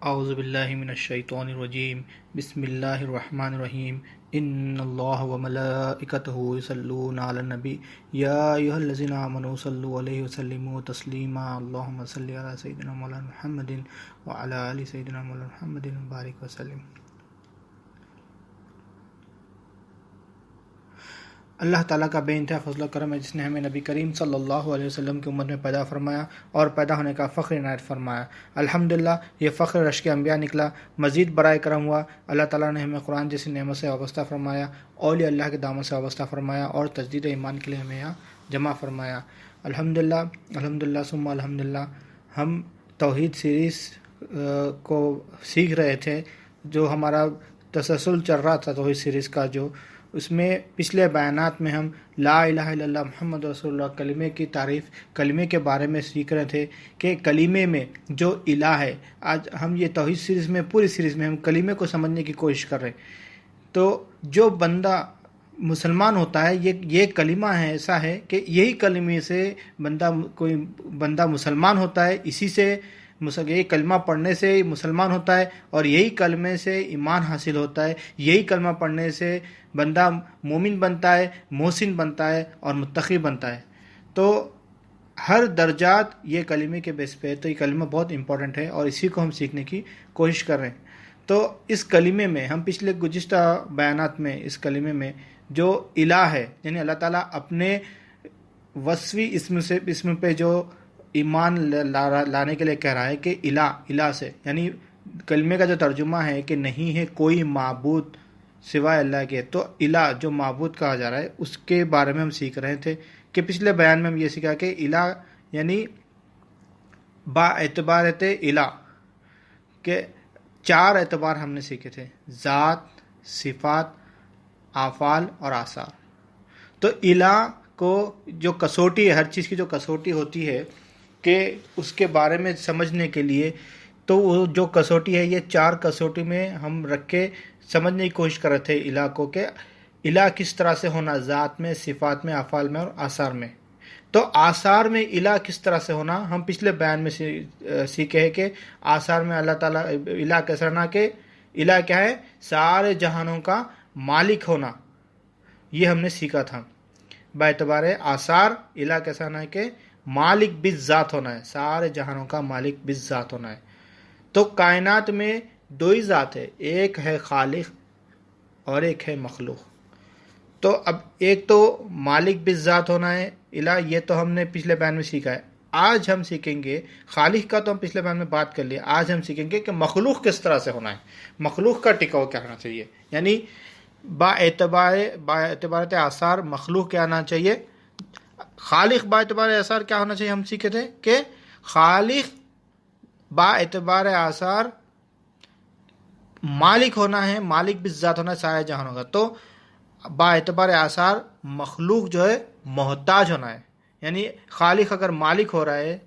اعوذ باللہ من الشیطان الرجیم بسم اللہ الرحمن الرحیم ان اللہ وملائکتہ یصلون علی النبی یا ایھا الذین آمنوا صلوا علیہ وسلموا تسلیما اللہم صل علی سیدنا مولانا محمد وعلی آل سیدنا مولانا محمد وبارک وسلم۔ اللہ تعالیٰ کا بے انتہا فضل و کرم ہے جس نے ہمیں نبی کریم صلی اللہ علیہ وسلم کی امت میں پیدا فرمایا اور پیدا ہونے کا فخر عنایت فرمایا۔ الحمدللہ یہ فخر رشک انبیاء نکلا، مزید برائے کرم ہوا۔ اللہ تعالیٰ نے ہمیں قرآن جیسی نعمت سے وابستہ فرمایا، اولیاء اللہ کے دامن سے وابستہ فرمایا اور تجدید ایمان کے لیے ہمیں یہاں جمع فرمایا۔ الحمدللہ الحمدللہ ثم الحمدللہ۔ ہم توحید سیریز کو سیکھ رہے تھے، جو ہمارا تسلسل چل رہا تھا توحید سیریز کا، جو اس میں پچھلے بیانات میں ہم لا الہ الا اللہ محمد رسول اللہ کلمے کی تعریف، کلمے کے بارے میں سیکھ رہے تھے کہ کلمے میں جو الہ ہے، آج ہم یہ توحید سیریز میں پوری سیریز میں ہم کلمے کو سمجھنے کی کوشش کر رہے ہیں۔ تو جو بندہ مسلمان ہوتا ہے، یہ کلمہ ہے، ایسا ہے کہ یہی کلمے سے کوئی بندہ مسلمان ہوتا ہے، اسی سے یہ کلمہ پڑھنے سے مسلمان ہوتا ہے اور یہی کلمے سے ایمان حاصل ہوتا ہے، یہی کلمہ پڑھنے سے بندہ مومن بنتا ہے، محسن بنتا ہے اور متقی بنتا ہے۔ تو ہر درجات یہ کلمے کے بیس پہ ہے، تو یہ کلمہ بہت امپورٹنٹ ہے اور اسی کو ہم سیکھنے کی کوشش کر رہے ہیں۔ تو اس کلمے میں ہم پچھلے گزشتہ بیانات میں اس کلمے میں جو الہ ہے، یعنی اللہ تعالیٰ اپنے وصفی اسم پہ جو ایمان لانے کے لیے کہہ رہا ہے کہ الہ سے، یعنی کلمے کا جو ترجمہ ہے کہ نہیں ہے کوئی معبود سوائے اللہ کے، تو الہ جو معبود کہا جا رہا ہے اس کے بارے میں ہم سیکھ رہے تھے کہ پچھلے بیان میں ہم یہ سیکھا کہ الہ یعنی با اعتبار الہ کے 4 اعتبار ہم نے سیکھے تھے: ذات، صفات، افعال اور آثار۔ تو الہ کو جو کسوٹی ہے، ہر چیز کی جو کسوٹی ہوتی ہے کہ اس کے بارے میں سمجھنے کے لیے، تو وہ جو کسوٹی ہے یہ 4 کسوٹی میں ہم رکھ کے سمجھنے کی کوشش کر رہے تھے الہ کو، کہ الہ کس طرح سے ہونا، ذات میں، صفات میں، افعال میں اور آثار میں۔ تو آثار میں الہ کس طرح سے ہونا ہم پچھلے بیان میں سیکھے ہیں کہ آثار میں اللہ تعالیٰ الہ کیسا ہونا، کہ الہ کیا ہے؟ سارے جہانوں کا مالک ہونا، یہ ہم نے سیکھا تھا۔ باعتبار آثار الہ کیسا ہونا ہے کہ مالک بالذات ہونا ہے، سارے جہانوں کا مالک بالذات ہونا ہے۔ تو کائنات میں 2 ہی ذات ہے، ایک ہے خالق اور ایک ہے مخلوق۔ تو اب ایک تو مالک بالذات ہونا ہے الہ، یہ تو ہم نے پچھلے بیان میں سیکھا ہے۔ آج ہم سیکھیں گے خالق کا، تو ہم پچھلے بیان میں بات کر لیا، آج ہم سیکھیں گے کہ مخلوق کس طرح سے ہونا ہے، مخلوق کا ٹکاؤ کیا ہونا چاہیے، یعنی با اعتبار آثار مخلوق کیا ہونا چاہیے، خالق با اعتبار آثار کیا ہونا چاہیے۔ ہم سیکھے تھے کہ خالق با اعتبار آثار مالک ہونا ہے، مالک بالذات ہونا ہے سارے جہانوں کا۔ تو با اعتبار آثار مخلوق جو ہے محتاج ہونا ہے، یعنی خالق اگر مالک ہو رہا ہے،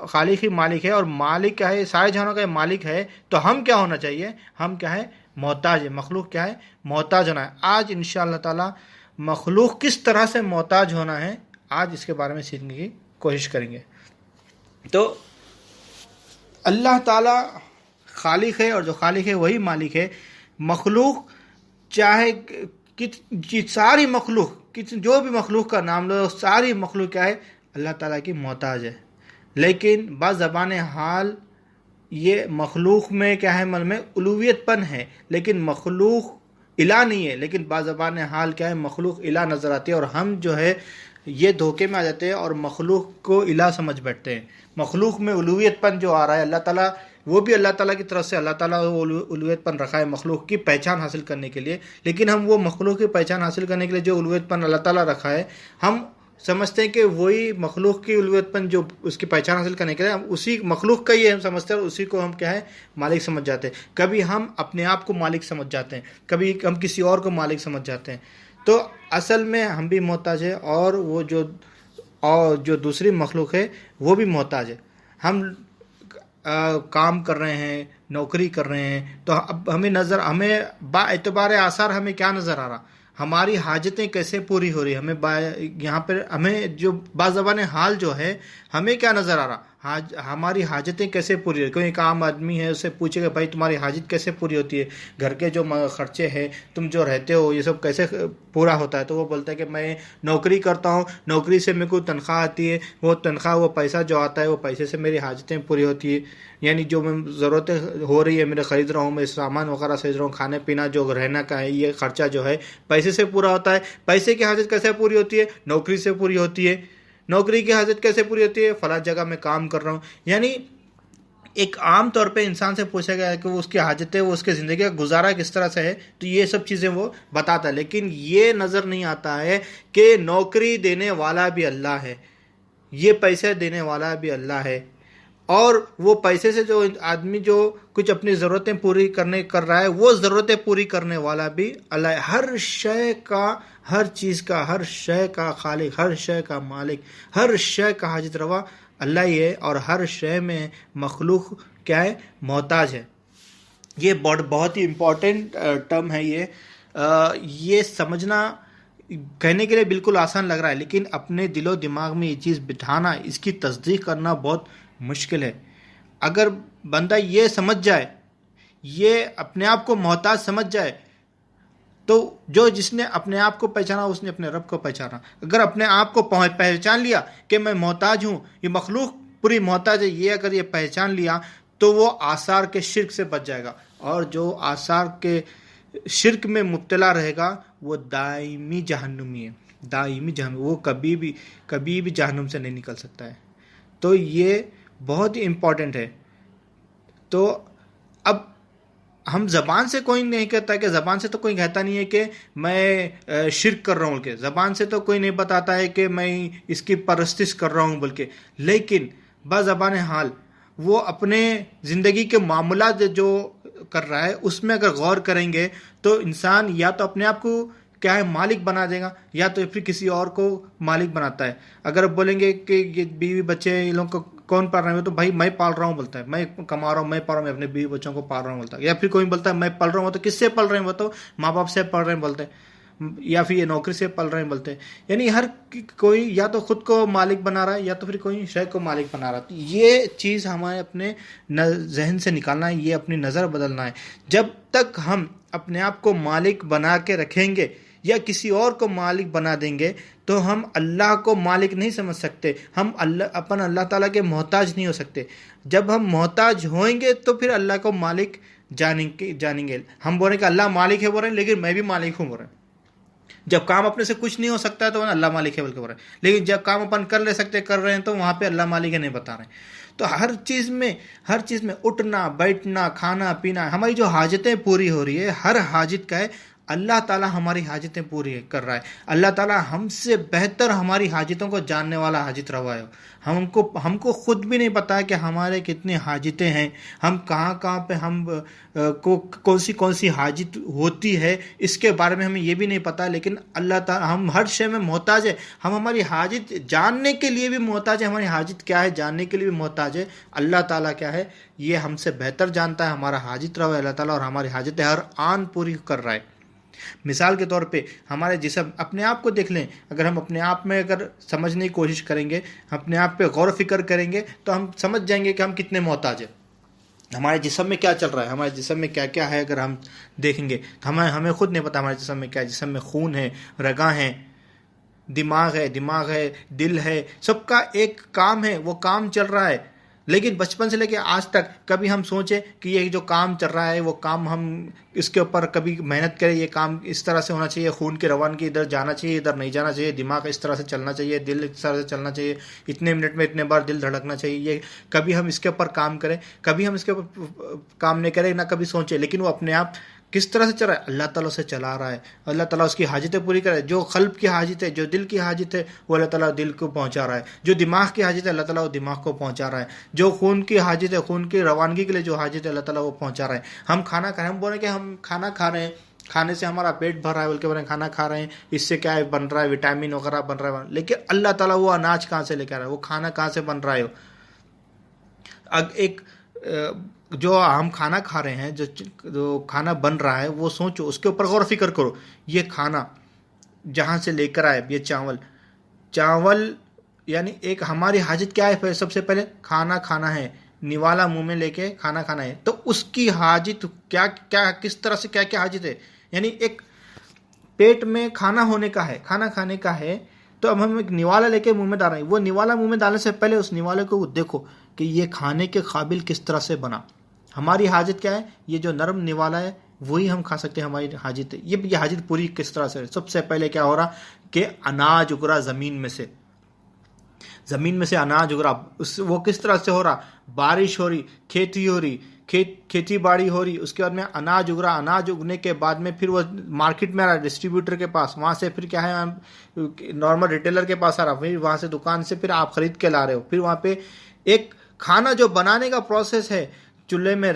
خالق ہی مالک ہے اور مالک کیا ہے، سارے جہانوں کا مالک ہے، تو ہم کیا ہونا چاہیے، ہم کیا ہے، محتاج ہے۔ مخلوق کیا ہے، محتاج ہونا ہے۔ آج انشاءاللہ تعالی مخلوق کس طرح سے محتاج ہونا ہے، آج اس کے بارے میں سیکھنے کی کوشش کریں گے۔ تو اللہ تعالی خالق ہے اور جو خالق ہے وہی مالک ہے۔ مخلوق چاہے ساری مخلوق، جو بھی مخلوق کا نام لو، ساری مخلوق کیا ہے، اللہ تعالیٰ کی محتاج ہے۔ لیکن بعض زبان حال یہ مخلوق میں کیا ہے، من میں الوہیت پن ہے، لیکن مخلوق الہ نہیں ہے، لیکن بعض زبان حال کیا ہے، مخلوق الہ نظر آتی ہے، اور ہم جو ہے یہ دھوکے میں آ جاتے ہیں اور مخلوق کو الہ سمجھ بیٹھتے ہیں۔ مخلوق میں الوہیت پن جو آ رہا ہے، اللہ تعالیٰ وہ بھی اللہ تعالیٰ کی طرف سے اللہ تعالیٰ وہ الوہیت پن رکھا ہے مخلوق کی پہچان حاصل کرنے کے لیے، لیکن ہم وہ مخلوق کی پہچان حاصل کرنے کے لیے جو الوہیت پن اللہ تعالیٰ رکھا ہے، ہم سمجھتے ہیں کہ وہی مخلوق کی الوہیت پن جو اس کی پہچان حاصل کرنے کے لیے، ہم اسی مخلوق کا ہی ہم سمجھتے ہیں اور اسی کو ہم کیا ہے، مالک سمجھ جاتے ہیں۔ کبھی ہم اپنے آپ کو مالک سمجھ جاتے ہیں، کبھی ہم کسی اور کو مالک سمجھ جاتے ہیں۔ تو اصل میں ہم بھی محتاج ہیں اور وہ جو دوسری مخلوق ہے وہ بھی محتاج ہے۔ ہم کام کر رہے ہیں، نوکری کر رہے ہیں، تو اب ہمیں با اعتبار آثار ہمیں کیا نظر آ رہا، ہماری حاجتیں کیسے پوری ہو رہی، ہمیں یہاں پر ہمیں جو با زبان حال جو ہے ہمیں کیا نظر آ رہا، ہماری حاجتیں کیسے پوری ہوتی. کوئی ایک عام آدمی ہے, اسے پوچھے کہ بھائی تمہاری حاجت کیسے پوری ہوتی ہے, گھر کے جو خرچے ہیں, تم جو رہتے ہو, یہ سب کیسے پورا ہوتا ہے. تو وہ بولتا ہے کہ میں نوکری کرتا ہوں, نوکری سے میرے کو تنخواہ آتی ہے, وہ تنخواہ, وہ پیسہ جو آتا ہے, وہ پیسے سے میری حاجتیں پوری ہوتی ہے. یعنی جو میں ضرورتیں ہو رہی ہے, میرے خرید رہا ہوں, میں سامان وغیرہ خرید رہا ہوں, کھانے پینا جو رہنا کا ہے, یہ خرچہ جو ہے پیسے سے پورا ہوتا ہے. پیسے کی حاجت کیسے پوری ہوتی ہے؟ نوکری سے پوری ہوتی ہے. نوکری کی حاجت کیسے پوری ہوتی ہے؟ فلاں جگہ میں کام کر رہا ہوں. یعنی ایک عام طور پہ انسان سے پوچھا گیا ہے کہ وہ اس کی حاجتیں, وہ اس کی زندگی کا گزارا کس طرح سے ہے, تو یہ سب چیزیں وہ بتاتا ہے. لیکن یہ نظر نہیں آتا ہے کہ نوکری دینے والا بھی اللہ ہے, یہ پیسے دینے والا بھی اللہ ہے, اور وہ پیسے سے جو آدمی جو کچھ اپنی ضرورتیں پوری کر رہا ہے, وہ ضرورتیں پوری کرنے والا بھی اللہ ہے. ہر شے کا, ہر چیز کا, ہر شے کا خالق, ہر شے کا مالک, ہر شے کا حاجت روا اللہ ہی ہے. اور ہر شے میں مخلوق کیا ہے؟ محتاج ہے. یہ بہت ہی امپورٹنٹ ٹرم ہے. یہ سمجھنا کہنے کے لیے بالکل آسان لگ رہا ہے, لیکن اپنے دل و دماغ میں یہ چیز بٹھانا, اس کی تصدیق کرنا بہت مشکل ہے. اگر بندہ یہ سمجھ جائے, یہ اپنے آپ کو محتاج سمجھ جائے, تو جس نے اپنے آپ کو پہچانا, اس نے اپنے رب کو پہچانا. اگر اپنے آپ کو پہچان لیا کہ میں محتاج ہوں, یہ مخلوق پوری محتاج ہے, یہ اگر یہ پہچان لیا, تو وہ آثار کے شرک سے بچ جائے گا. اور جو آثار کے شرک میں مبتلا رہے گا, وہ دائمی جہنمی ہے, دائمی جہنم, وہ کبھی بھی جہنم سے نہیں نکل سکتا ہے. تو یہ بہت ہی امپورٹنٹ ہے. تو اب ہم زبان سے کوئی نہیں کہتا کہ, زبان سے تو کوئی کہتا نہیں ہے کہ میں شرک کر رہا ہوں بلکہ, زبان سے تو کوئی نہیں بتاتا ہے کہ میں اس کی پرستش کر رہا ہوں بلکہ, لیکن بزبان حال وہ اپنے زندگی کے معاملات جو کر رہا ہے, اس میں اگر غور کریں گے, تو انسان یا تو اپنے آپ کو کیا ہے مالک بنا دے گا, یا تو پھر کسی اور کو مالک بناتا ہے. اگر بولیں گے کہ یہ بیوی بچے ان لوگوں کو کون پال رہا ہے, تو بھائی میں پال رہا ہوں بولتا ہے, میں کما رہا ہوں, میں پال رہا ہوں, میں اپنے بیوی بچوں کو پال رہا ہوں بولتا ہے. یا پھر کوئی بولتا ہے میں پال رہا ہوں, تو کس سے پال رہے ہیں, وہ تو ماں باپ سے پال رہے ہیں بولتے ہیں, یا پھر یہ نوکری سے پل رہے ہیں بولتے ہیں. یعنی ہر کوئی یا تو خود کو مالک بنا رہا ہے, یا تو پھر کوئی شے کو مالک بنا رہا ہے. یہ چیز ہمیں اپنے ذہن سے نکالنا ہے, یہ اپنی نظر بدلنا ہے. جب تک ہم اپنے آپ کو مالک بنا کے رکھیں گے, یا کسی اور کو مالک بنا دیں گے, تو ہم اللہ کو مالک نہیں سمجھ سکتے, ہم اللہ تعالیٰ کے محتاج نہیں ہو سکتے. جب ہم محتاج ہوئیں گے, تو پھر اللہ کو مالک جانیں گے. ہم بولیں کہ اللہ مالک ہے بول رہے ہیں, لیکن میں بھی مالک ہوں بول رہے ہیں. جب کام اپنے سے کچھ نہیں ہو سکتا ہے, تو اللہ مالک ہے بول کے بول رہے ہیں, لیکن جب کام اپن کر لے سکتے کر رہے ہیں, تو وہاں پہ اللہ مالک ہے نہیں بتا رہے ہیں. تو ہر چیز میں اٹھنا بیٹھنا کھانا پینا, ہماری جو حاجتیں پوری ہو رہی ہے, ہر حاجت کا ہے اللہ تعالیٰ ہماری حاجتیں پوری کر رہا ہے. اللہ تعالیٰ ہم سے بہتر ہماری حاجتوں کو جاننے والا حاجت روا ہے. ہم کو خود بھی نہیں پتا کہ ہمارے کتنے حاجتیں ہیں, ہم کہاں پہ ہم کو کون سی حاجت ہوتی ہے, اس کے بارے میں ہمیں یہ بھی نہیں پتا. لیکن اللہ تعالیٰ ہم ہر شے میں محتاج ہے. ہم ہماری حاجت جاننے کے لیے بھی محتاج ہے, ہماری حاجت کیا ہے جاننے کے لیے بھی محتاج ہے. اللہ تعالیٰ کیا ہے, یہ ہم سے بہتر جانتا ہے, ہمارا حاجت روا ہے اللہ تعالیٰ, اور ہماری حاجتیں ہر آن پوری کر رہا ہے. مثال کے طور پہ ہمارے جسم, اپنے آپ کو دیکھ لیں, اگر ہم اپنے آپ میں اگر سمجھنے کی کوشش کریں گے, اپنے آپ پہ غور و فکر کریں گے, تو ہم سمجھ جائیں گے کہ ہم کتنے محتاج ہیں. ہمارے جسم میں کیا چل رہا ہے, ہمارے جسم میں کیا کیا ہے, اگر ہم دیکھیں گے تو ہمیں خود نہیں پتا ہمارے جسم میں کیا ہے. جسم میں خون ہے, رگاں ہیں, دماغ ہے, دل ہے, سب کا ایک کام ہے, وہ کام چل رہا ہے. لیکن بچپن سے لے کے آج تک کبھی ہم سوچے کہ یہ جو کام چل رہا ہے, وہ کام ہم اس کے اوپر کبھی محنت کریں, یہ کام اس طرح سے ہونا چاہیے, خون کی روانگی ادھر جانا چاہیے, ادھر نہیں جانا چاہیے, دماغ اس طرح سے چلنا چاہیے, دل اس طرح سے چلنا چاہیے, اتنے منٹ میں اتنے بار دل دھڑکنا چاہیے. یہ کبھی ہم اس کے اوپر کام کریں, کبھی ہم اس کے اوپر کام نہیں کریں, نہ کبھی سوچیں. لیکن وہ اپنے آپ کس طرح سے چل رہا ہے, اللہ تعالیٰ سے چلا رہا ہے. اللہ تعالیٰ اس کی حاجتیں پوری کر رہا ہے. جو قلب کی حاجت ہے, جو دل کی حاجت ہے, وہ اللہ تعالیٰ دل کو پہنچا رہا ہے. جو دماغ کی حاجت ہے, اللہ تعالیٰ وہ دماغ کو پہنچا رہا ہے. جو خون کی حاجت ہے, خون کی روانگی کے لیے جو حاجت ہے, اللہ تعالیٰ وہ پہنچا رہا ہے. ہم کھانا کھا رہے ہیں, ہم بولیں کہ ہم کھانا کھا رہے ہیں, کھانے سے ہمارا پیٹ بھر رہا ہے, بلکہ بولیں کھانا کھا رہے ہیں, اس سے کیا ہے بن رہا ہے, وٹامن وغیرہ بن رہا ہے. لیکن اللہ تعالیٰ وہ اناج کہاں سے لے کے آ رہا ہے, وہ کھانا کہاں سے بن رہا ہے. ایک جو ہم کھانا کھا رہے ہیں, جو کھانا بن رہا ہے, وہ سوچو, اس کے اوپر غور و فکر کرو. یہ کھانا جہاں سے لے کر آئے, یہ چاول یعنی ایک ہماری حاجت کیا ہے؟ سب سے پہلے کھانا کھانا ہے، نوالا منہ میں لے کے کھانا کھانا ہے. تو اس کی حاجت کیا کیا، کس طرح سے کیا کیا حاجت ہے؟ یعنی ایک پیٹ میں کھانا ہونے کا ہے، کھانا کھانے کا ہے، تو اب ہم ایک نوالا لے کے منہ میں ڈال رہے ہیں. وہ نوالا منہ میں ڈالنے سے پہلے اس نوالے کو دیکھو کہ یہ کھانے کے قابل کس طرح سے بنا. ہماری حاجت کیا ہے؟ یہ جو نرم نوالا ہے وہی ہم کھا سکتے ہیں. ہماری حاجت ہے یہ حاجت پوری کس طرح سے؟ سب سے پہلے کیا ہو رہا کہ اناج اگرا زمین میں سے، زمین میں سے اناج اگرا. وہ کس طرح سے ہو رہا؟ بارش ہو رہی، کھیتی ہو رہی، کھیتی باڑی ہو رہی، اس کے بعد میں اناج اگرا. اناج اگنے کے بعد میں پھر وہ مارکیٹ میں آ رہا ڈسٹریبیوٹر کے پاس، وہاں سے پھر کیا ہے نارمل ریٹیلر کے پاس آ رہا، پھر وہاں سے دکان سے پھر آپ خرید کے لا رہے ہو. پھر وہاں پہ ایک کھانا جو بنانے کا پروسیس ہے، چولہے پہ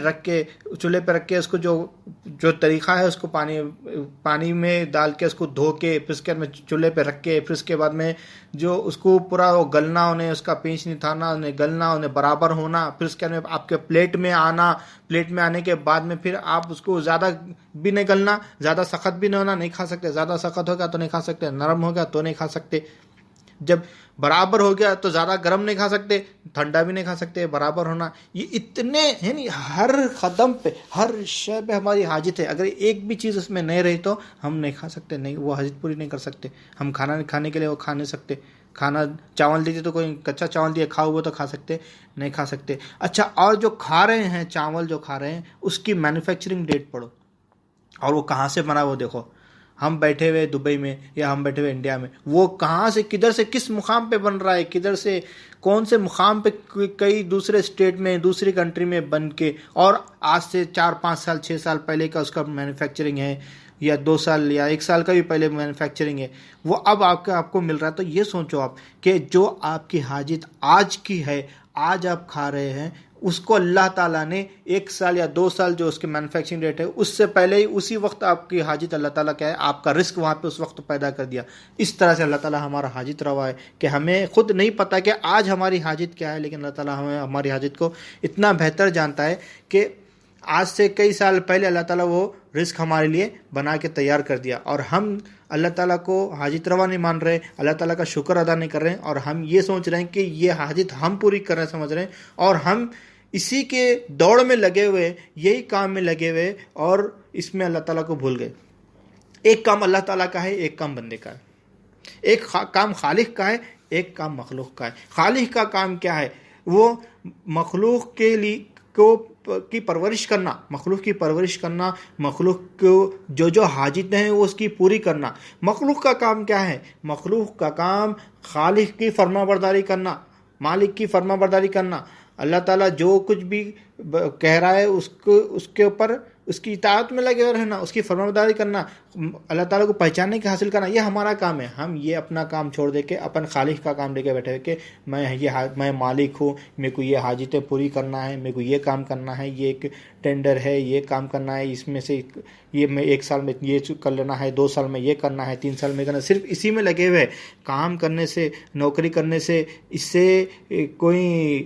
رکھ کے اس کو جو طریقہ ہے اس کو پانی میں ڈال کے اس کو دھو کے پھر اس کے بعد میں چولہے پہ رکھ کے پھر اس کے بعد میں جو اس کو پورا وہ گلنا، انہیں اس کا پینچ نہیں تھانا، انہیں گلنا، انہیں برابر ہونا، پھر اس کے بعد میں آپ کے پلیٹ میں آنا. پلیٹ میں آنے کے بعد میں پھر آپ اس کو زیادہ بھی نہیں گلنا، زیادہ سخت بھی نہیں ہونا، نہیں کھا سکتے. زیادہ سخت ہوگا تو نہیں کھا سکتے، نرم ہوگا تو نہیں کھا سکتے. جب برابر ہو گیا تو زیادہ گرم نہیں کھا سکتے، ٹھنڈا بھی نہیں کھا سکتے، برابر ہونا. یہ اتنے یعنی ہر قدم پہ ہر شے پہ ہماری حاجت ہے. اگر ایک بھی چیز اس میں نہیں رہی تو ہم نہیں کھا سکتے، نہیں وہ حاجت پوری نہیں کر سکتے. ہم کھانا کھانے کے لیے وہ کھا نہیں سکتے. کھانا چاول دیتے تو کوئی کچا چاول دیا کھاؤ وہ تو کھا سکتے، نہیں کھا سکتے. اچھا، اور جو کھا رہے ہیں چاول جو کھا رہے ہیں اس کی مینوفیکچرنگ ڈیٹ پڑھو اور وہ کہاں سے بنا وہ دیکھو. ہم بیٹھے ہوئے دبئی میں یا ہم بیٹھے ہوئے انڈیا میں، وہ کہاں سے کدھر سے کس مقام پہ بن رہا ہے، کدھر سے کون سے مقام پہ کئی دوسرے اسٹیٹ میں دوسری کنٹری میں بن کے، اور آج سے 4-5 سال 6 سال پہلے کا اس کا مینوفیکچرنگ ہے، یا 2 سال یا 1 سال کا بھی پہلے مینوفیکچرنگ ہے، وہ اب آپ کو مل رہا ہے. تو یہ سوچو آپ کہ جو آپ کی حاجت آج کی ہے، آج آپ کھا رہے ہیں، اس کو اللہ تعالیٰ نے 1 سال یا 2 سال جو اس کے مینوفیکچرنگ ریٹ ہے اس سے پہلے ہی اسی وقت آپ کی حاجت اللہ تعالیٰ کیا ہے، آپ کا رزق وہاں پہ اس وقت پیدا کر دیا. اس طرح سے اللہ تعالیٰ ہمارا حاجت روا ہے کہ ہمیں خود نہیں پتا کہ آج ہماری حاجت کیا ہے، لیکن اللہ تعالیٰ ہمیں ہماری حاجت کو اتنا بہتر جانتا ہے کہ آج سے کئی سال پہلے اللہ تعالیٰ وہ رزق ہمارے لیے بنا کے تیار کر دیا، اور ہم اللہ تعالیٰ کو حاجت روا نہیں مان رہے، اللہ تعالیٰ کا شکر ادا نہیں کر رہے ہیں، اور ہم یہ سوچ رہے ہیں کہ یہ حاجت ہم پوری کر رہے ہیں، سمجھ رہے ہیں، اور ہم اسی کے دوڑ میں لگے ہوئے، یہی کام میں لگے ہوئے، اور اس میں اللہ تعالیٰ کو بھول گئے. ایک کام اللہ تعالیٰ کا ہے، ایک کام بندے کا ہے. ایک کام خالق کا ہے، ایک کام مخلوق کا ہے. خالق کا کام کیا ہے؟ وہ مخلوق کے لیے کی پرورش کرنا، مخلوق کی پرورش کرنا، مخلوق کو جو حاجتیں ہیں وہ اس کی پوری کرنا. مخلوق کا کام کیا ہے؟ مخلوق کا کام خالق کی فرما برداری کرنا، مالک کی فرما برداری کرنا. اللہ تعالیٰ جو کچھ بھی کہہ رہا ہے اس کے اوپر اس کی اطاعت میں لگے ہوئے رہنا، اس کی فرمانبرداری کرنا، اللہ تعالیٰ کو پہچاننے کے حاصل کرنا، یہ ہمارا کام ہے. ہم یہ اپنا کام چھوڑ دے کے اپن خالق کا کام لے کے بیٹھے ہوئے کہ میں مالک ہوں، میرے کو یہ حاجتیں پوری کرنا ہے، میرے کو یہ کام کرنا ہے، یہ ایک ٹینڈر ہے، یہ کام کرنا ہے، اس میں سے یہ میں 1 سال میں یہ کر لینا ہے، 2 سال میں یہ کرنا ہے، 3 سال میں کرنا ہے. صرف اسی میں لگے ہوئے. کام کرنے سے، نوکری کرنے سے اس سے کوئی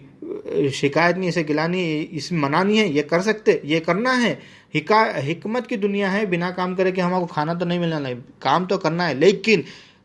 شکایت نہیں، اسے گلانی، اس میں منع نہیں ہے. یہ کر سکتے، یہ کرنا ہے. حکمت کی دنیا ہے، بنا کام کرے کہ ہمارے کو کھانا تو نہیں ملنا، کام تو کرنا ہے، لیکن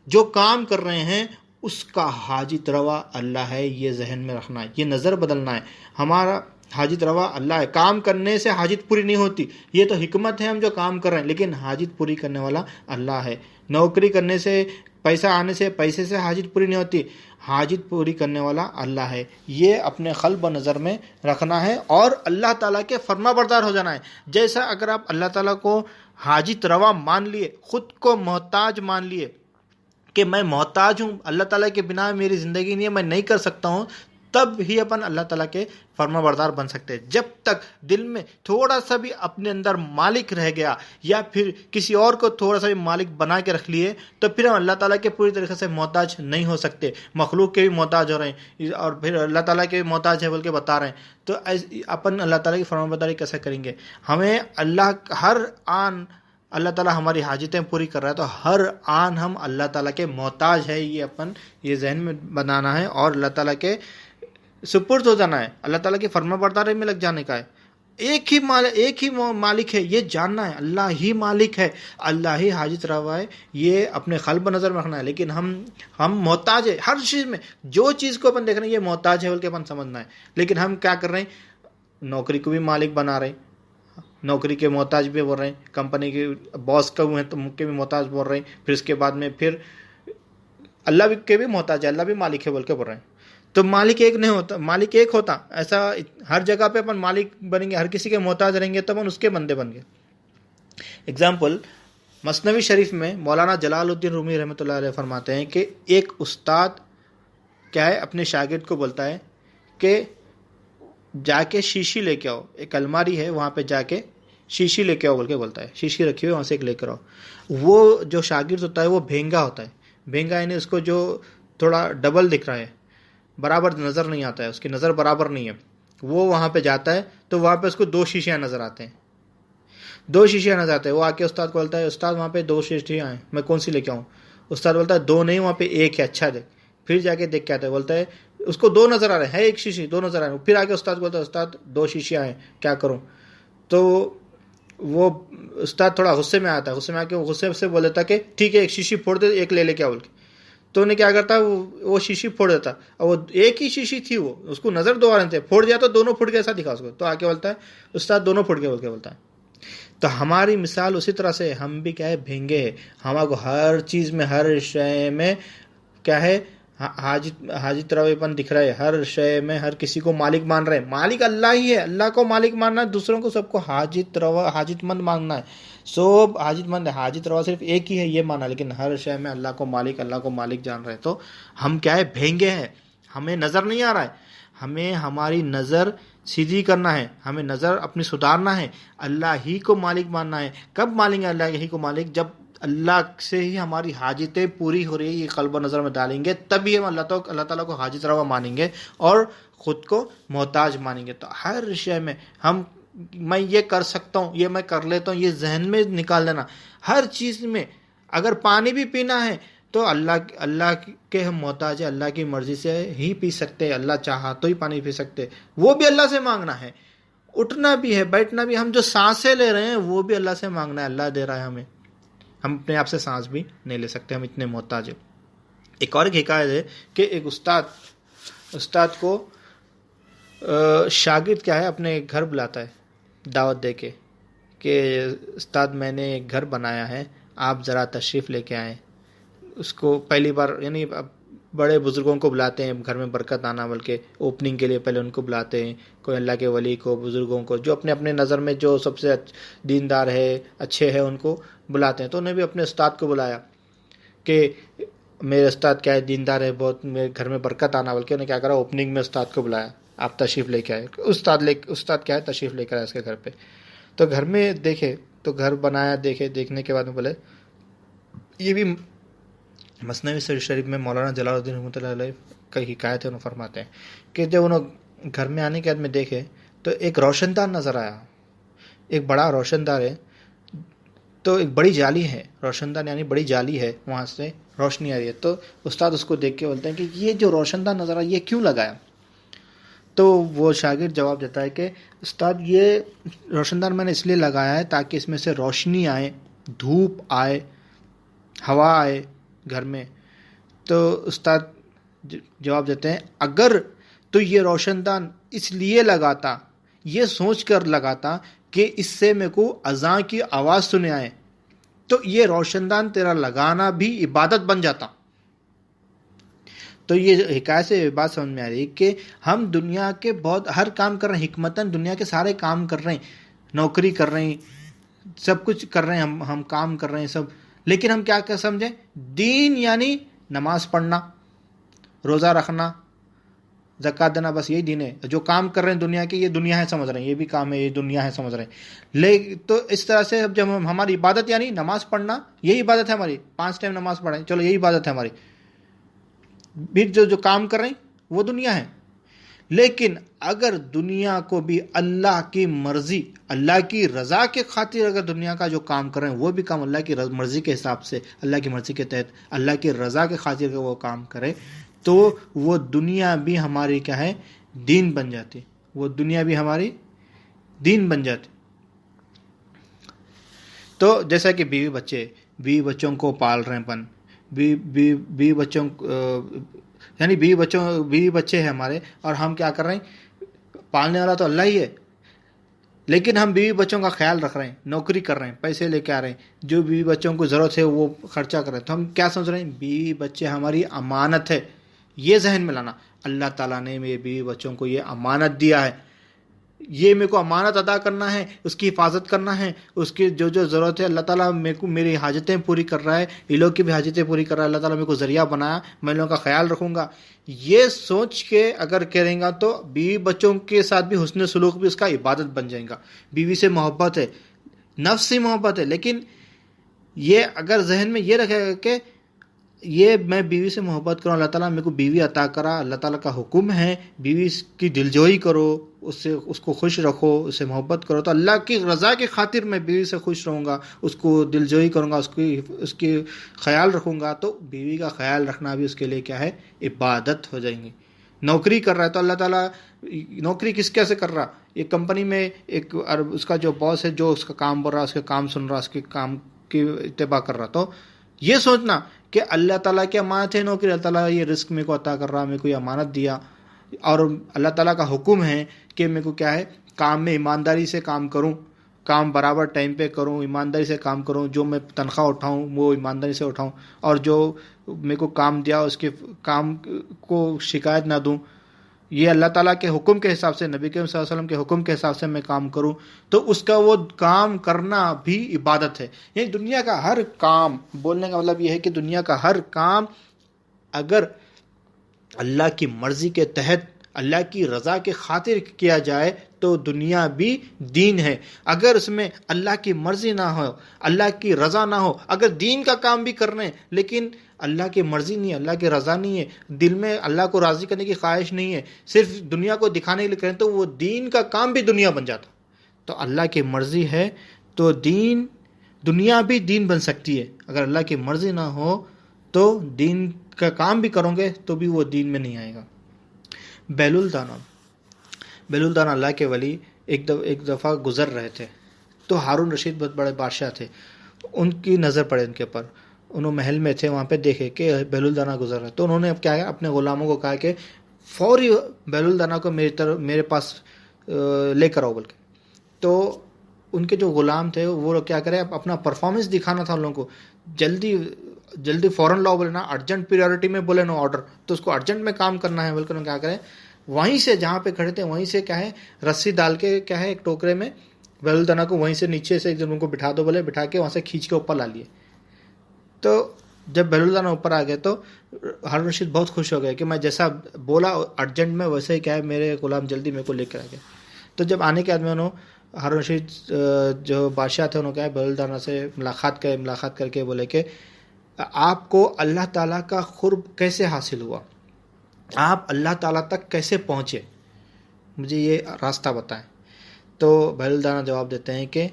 جو کام کر رہے ہیں اس کا حاجت روا اللہ ہے. یہ ذہن میں رکھنا ہے، یہ نظر بدلنا ہے. ہمارا حاجت روا اللہ ہے. کام کرنے سے حاجت پوری نہیں ہوتی، یہ تو حکمت ہے ہم جو کام کر رہے ہیں، لیکن حاجت پوری کرنے والا اللہ ہے. نوکری کرنے سے، پیسہ آنے سے، پیسے سے حاجت پوری نہیں ہوتی، حاجت پوری کرنے والا اللہ ہے. یہ اپنے قلب و نظر میں رکھنا ہے اور اللہ تعالیٰ کے فرما بردار ہو جانا ہے. جیسا اگر آپ اللہ تعالیٰ کو حاجت روا مان لیے، خود کو محتاج مان لیے کہ میں محتاج ہوں، اللہ تعالیٰ کے بنا میری زندگی نہیں ہے، میں نہیں کر سکتا ہوں، تب ہی اپن اللہ تعالیٰ کے فرما بردار بن سکتے ہیں. جب تک دل میں تھوڑا سا بھی اپنے اندر مالک رہ گیا یا پھر کسی اور کو تھوڑا سا بھی مالک بنا کے رکھ لیے تو پھر ہم اللہ تعالیٰ کے پوری طریقے سے محتاج نہیں ہو سکتے. مخلوق کے بھی محتاج ہو رہے ہیں اور پھر اللہ تعالیٰ کے بھی محتاج ہے بول کے بتا رہے ہیں. تو اپن اللہ تعالیٰ کی فرما برداری کیسے کریں گے؟ ہمیں ہر آن اللہ تعالیٰ ہماری حاجتیں پوری کر رہا ہے، تو ہر آن ہم اللہ تعالیٰ کے محتاج ہے. یہ ذہن میں بنانا ہے اور اللہ تعالیٰ کے سپرد ہو جانا ہے، اللہ تعالیٰ کی فرما برداری میں لگ جانے کا ہے. ایک ہی مالک ہے، یہ جاننا ہے اللہ ہی مالک ہے، اللہ ہی حاجت روا ہے، یہ اپنے قلب نظر میں رکھنا ہے. لیکن ہم محتاج ہے ہر چیز میں، جو چیز کو اپن دیکھ رہے ہیں یہ محتاج ہے بول کے اپن سمجھنا ہے. لیکن ہم کیا کر رہے ہیں، نوکری کو بھی مالک بنا رہے ہیں، نوکری کے محتاج بھی بول رہے ہیں، کمپنی کے باس کا کے بھی محتاج بول رہے ہیں، پھر اس کے بعد میں پھر اللہ کے بھی محتاج ہے، اللہ بھی مالک ہے بول کے بول رہے ہیں. تو مالک ایک نہیں ہوتا، مالک ایک ہوتا ایسا ہر جگہ پہ اپن مالک بنیں گے، ہر کسی کے محتاج رہیں گے تب ہم اس کے بندے بن گئے. اگزامپل مثنوی شریف میں مولانا جلال الدین رومی رحمۃ اللہ علیہ فرماتے ہیں کہ ایک استاد کیا ہے اپنے شاگرد کو بولتا ہے کہ جا کے شیشی لے کے آؤ، ایک الماری ہے وہاں پہ جا کے شیشی لے کے آؤ بول کے بولتا ہے، شیشی رکھی ہوئی وہاں سے ایک لے کر آؤ. وہ جو شاگرد ہوتا ہے وہ بھینگا ہوتا ہے، بھینگا یعنی اس کو جو تھوڑا ڈبل دکھ رہا ہے، برابر نظر نہیں آتا ہے، اس کی نظر برابر نہیں ہے. وہ وہاں پہ جاتا ہے تو وہاں پہ اس کو 2 شیشیاں نظر آتے ہیں، 2 شیشیاں نظر آتے ہیں. وہ آ کے استاد کو بولتا ہے استاد وہاں پہ 2 شیشیاں ہیں، میں کون سی لے کے آؤں؟ استاد بولتا ہے 2 نہیں، وہاں پہ 1 ہے، اچھا دیکھ. پھر جا کے دیکھ کے آتا ہے، بولتا ہے اس کو 2 نظر آ رہے ہیں، ہے 1 شیشی 2 نظر آ رہے ہیں. پھر آ کے استاد بولتا ہے استاد 2 شیشیاں ہیں، کیا کروں؟ تو وہ استاد تھوڑا غصے میں آتا ہے، غصے میں آ کے وہ غصے سے بول دیتا کہ ٹھیک ہے 1 شیشی پھوڑ دے، 1 لے کے آ بول کے. تو انہیں کیا کرتا وہ شیشی پھوڑ دیتا، اور وہ 1 ہی شیشی تھی، وہ اس کو نظر 2 آ رہے تھے، پھوڑ دیا تو دونوں پھوٹ گئے ایسا دکھا اس کو. تو آ کے بولتا ہے استاد دونوں پھوٹ گئے بول کے بولتا ہے. تو ہماری مثال اسی طرح سے ہم بھی کیا ہے بھینگے ہیں، ہمارے کو ہر چیز میں ہر شے میں کیا ہے حاجت روی پن دکھ رہا ہے، ہر شے میں ہر کسی کو مالک مان رہے ہیں. مالک اللہ ہی ہے، اللہ کو مالک ماننا ہے، دوسروں کو سب کو حاجت مند ماننا ہے. سب حاجت مند ہے، حاجت روا صرف ایک ہی ہے یہ مانا، لیکن ہر شے میں اللہ کو مالک جان رہے ہیں. تو ہم کیا ہے بھینگے ہیں، ہمیں نظر نہیں آ رہا ہے، ہمیں ہماری نظر سیدھی کرنا ہے، ہمیں نظر اپنی سدھارنا ہے، اللہ ہی کو مالک ماننا ہے. کب مانیں گے اللہ ہی کو مالک؟ جب اللہ سے ہی ہماری حاجتیں پوری ہو رہی ہے، یہ قلب و نظر میں ڈالیں گے، تبھی ہم اللہ تعالیٰ کو حاجت روا مانیں گے اور خود کو محتاج مانیں گے. تو ہر شے میں میں یہ کر سکتا ہوں، یہ میں کر لیتا ہوں، یہ ذہن میں نکال دینا. ہر چیز میں اگر پانی بھی پینا ہے تو اللہ کے ہم محتاج ہیں، اللہ کی مرضی سے ہی پی سکتے ہیں، اللہ چاہا تو ہی پانی پی سکتے، وہ بھی اللہ سے مانگنا ہے. اٹھنا بھی ہے، بیٹھنا بھی، ہم جو سانسیں لے رہے ہیں وہ بھی اللہ سے مانگنا ہے، اللہ دے رہا ہے ہمیں. ہم اپنے آپ سے سانس بھی نہیں لے سکتے، ہم اتنے محتاج ہیں. ایک اور حکایت ہے کہ ایک استاد کو شاگرد کیا ہے اپنے گھر بلاتا ہے دعوت دے کے کہ استاد میں نے ایک گھر بنایا ہے، آپ ذرا تشریف لے کے آئیں. اس کو پہلی بار یعنی بڑے بزرگوں کو بلاتے ہیں گھر میں برکت آنا، بلکہ اوپننگ کے لیے پہلے ان کو بلاتے ہیں، کوئی اللہ کے ولی کو، بزرگوں کو، جو اپنے اپنے نظر میں جو سب سے دیندار ہے، اچھے ہیں، ان کو بلاتے ہیں. تو انہیں بھی اپنے استاد کو بلایا کہ میرے استاد کیا ہے دیندار ہے بہت، میرے گھر میں برکت آنا، بلکہ انہیں کیا کرا اوپننگ میں استاد کو بلایا، آپ تشریف لے کے آئے. استاد کیا ہے تشریف لے کر آئے اس کے گھر پہ. تو گھر میں دیکھے تو گھر بنایا، دیکھنے کے بعد میں بولے، یہ بھی مثنوی شریف میں مولانا جلال الدین رحمۃ اللہ علیہ کا حکایت ہے، انہوں فرماتے ہیں کہ جب انہوں گھر میں آنے کے بعد میں دیکھے تو ایک روشن دان نظر آیا، ایک بڑا روشن دان ہے، تو ایک بڑی جالی ہے، روشن دان یعنی بڑی جالی ہے، وہاں سے روشنی آ رہی ہے. تو استاد اس کو دیکھ کے بولتے ہیں کہ یہ جو روشن دان نظر آیا یہ کیوں لگایا؟ تو وہ شاگرد جواب دیتا ہے کہ استاد یہ روشن دان میں نے اس لیے لگایا ہے تاکہ اس میں سے روشنی آئے، دھوپ آئے، ہوا آئے گھر میں. تو استاد جواب دیتے ہیں اگر تو یہ روشن دان اس لیے لگاتا، یہ سوچ کر لگاتا کہ اس سے میرے کو اذان کی آواز سنے آئے، تو یہ روشن دان تیرا لگانا بھی عبادت بن جاتا. تو یہ حکایت سے بات سمجھ میں آ رہی ہے کہ ہم دنیا کے بہت ہر کام کر رہے ہیں، حکمتاً دنیا کے سارے کام کر رہے ہیں، نوکری کر رہے ہیں، سب کچھ کر رہے ہیں، ہم کام کر رہے ہیں سب، لیکن ہم کیا سمجھیں؟ دین یعنی نماز پڑھنا، روزہ رکھنا، زکوٰۃ دینا، بس یہی دین ہے. جو کام کر رہے ہیں دنیا کے، یہ دنیا ہے سمجھ رہے ہیں، یہ بھی کام ہے، یہ دنیا ہے سمجھ رہے ہیں. تو اس طرح سے جب ہماری عبادت یعنی نماز پڑھنا، یہی عبادت ہے ہماری، 5 ٹائم نماز پڑھیں، چلو یہی عبادت ہے ہماری. پھر جو کام کر رہے ہیں وہ دنیا ہے. لیکن اگر دنیا کو بھی اللہ کی مرضی، اللہ کی رضا کے خاطر اگر دنیا کا جو کام کر رہے ہیں وہ بھی کام اللہ کی مرضی کے حساب سے، اللہ کی مرضی کے تحت، اللہ کی رضا کے خاطر اگر وہ کام کرے، تو وہ دنیا بھی ہماری کیا ہے دین بن جاتی، وہ دنیا بھی ہماری دین بن جاتے. تو جیسا کہ بیوی بچوں کو پال رہے ہیں اپن، بیوی بچوں یعنی بیوی بچے ہیں ہمارے، اور ہم کیا کر رہے ہیں؟ پالنے والا تو اللہ ہی ہے، لیکن ہم بیوی بچوں کا خیال رکھ رہے ہیں، نوکری کر رہے ہیں، پیسے لے کے آ رہے ہیں، جو بیوی بچوں کو ضرورت ہے وہ خرچہ کر رہے ہیں. تو ہم کیا سمجھ رہے ہیں؟ بیوی بچے ہماری امانت ہے. یہ ذہن میں لانا، اللہ تعالیٰ نے میرے بیوی بچوں کو یہ امانت دیا ہے، یہ میرے کو امانت ادا کرنا ہے، اس کی حفاظت کرنا ہے، اس کی جو ضرورت ہے اللہ تعالیٰ میرے کو میری حاجتیں پوری کر رہا ہے، یہ لوگ کی بھی حاجتیں پوری کر رہا ہے، اللہ تعالیٰ میرے کو ذریعہ بنایا، میں لوگوں کا خیال رکھوں گا. یہ سوچ کے اگر کریں گا تو بیوی بچوں کے ساتھ بھی حسن سلوک بھی اس کا عبادت بن جائے گا. بیوی سے محبت ہے، نفس سے محبت ہے، لیکن یہ اگر ذہن میں یہ رکھے گا کہ یہ میں بیوی سے محبت کروں، اللہ تعالیٰ میرے کو بیوی عطا کرا، اللہ تعالیٰ کا حکم ہے بیوی کی دلجوئی کرو، اس کو خوش رکھو، اس سے محبت کرو، تو اللہ کی رضا کی خاطر میں بیوی سے خوش رہوں گا، اس کو دلجوئی کروں گا، اس کی خیال رکھوں گا، تو بیوی کا خیال رکھنا بھی اس کے لیے کیا ہے؟ عبادت ہو جائیں گی. نوکری کر رہا ہے تو اللہ تعالیٰ نوکری کیسے کر رہا؟ ایک کمپنی میں ایک اس کا جو باس ہے، جو اس کا کام بول رہا، اس کے کام سن رہا، اس کے کام کی اتباع کر رہا. تو یہ سوچنا کہ اللہ تعالیٰ کی امانت ہے نوکری، اللہ تعالیٰ یہ رزق میرے کو عطا کر رہا، میرے کو یہ امانت دیا، اور اللہ تعالیٰ کا حکم ہے کہ میرے کو کیا ہے؟ کام میں ایمانداری سے کام کروں، کام برابر ٹائم پہ کروں، ایمانداری سے کام کروں، جو میں تنخواہ اٹھاؤں وہ ایمانداری سے اٹھاؤں، اور جو میرے کو کام دیا اس کے کام کو شکایت نہ دوں. یہ اللہ تعالیٰ کے حکم کے حساب سے، نبی کریم صلی اللہ علیہ وسلم کے حکم کے حساب سے میں کام کروں، تو اس کا وہ کام کرنا بھی عبادت ہے. یعنی دنیا کا ہر کام، بولنے کا مطلب یہ ہے کہ دنیا کا ہر کام اگر اللہ کی مرضی کے تحت، اللہ کی رضا کے خاطر کیا جائے تو دنیا بھی دین ہے. اگر اس میں اللہ کی مرضی نہ ہو، اللہ کی رضا نہ ہو، اگر دین کا کام بھی کر رہے ہیں لیکن اللہ کی مرضی نہیں ہے، اللہ کی رضا نہیں ہے، دل میں اللہ کو راضی کرنے کی خواہش نہیں ہے، صرف دنیا کو دکھانے کے لیے کریں، تو وہ دین کا کام بھی دنیا بن جاتا. تو اللہ کی مرضی ہے تو دنیا بھی دین بن سکتی ہے. اگر اللہ کی مرضی نہ ہو تو دین کا کام بھی کرو گے تو بھی وہ دین میں نہیں آئے گا. بیل الدانا اللہ کے ولی ایک دفعہ گزر رہے تھے، تو ہارون رشید بہت بڑے بادشاہ تھے، ان کی نظر پڑے ان کے اوپر، انہوں محل میں تھے، وہاں پہ دیکھے کہ بیل الدانا گزر رہا ہے. تو انہوں نے اب کیا کیا؟ اپنے غلاموں کو کہا کہ فوری بیل الدانا کو میرے پاس لے کر آؤ. بلکہ تو ان کے جو غلام تھے وہ کیا کرے؟ اپنا پرفارمنس دکھانا تھا ان لوگوں کو، جلدی فوراً لاؤ، بولے نا ارجنٹ پیریورٹی میں بولے نا آرڈر، تو اس کو ارجنٹ میں کام کرنا ہے. بلکہ کیا کریں؟ وہیں سے جہاں پہ کھڑے تھے وہیں سے کیا ہے؟ رسی ڈال کے کیا ہے؟ ایک ٹوکرے میں بیل الدانا کو وہیں سے نیچے سے ان کو بٹھا دو، بولے بٹھا کے وہاں سے کھینچ کے اوپر لا لیے. تو جب بیل الدانا اوپر آ گئے تو ہارون رشید بہت خوش ہو گئے کہ میں جیسا بولا ارجنٹ میں ویسے ہی کیا ہے میرے غلام جلدی میرے کو لے کر آ گئے. تو جب آنے کے بعد میں انہوں ہارون رشید جو بادشاہ تھے انہوں کیا ہے بیل الدانا سے ملاقات کر کے بولے کہ آپ کو اللہ تعالیٰ کا قرب کیسے حاصل ہوا؟ آپ اللہ تعالیٰ تک کیسے پہنچے؟ مجھے یہ راستہ بتائیں. تو بیل الدانا جواب دیتے ہیں کہ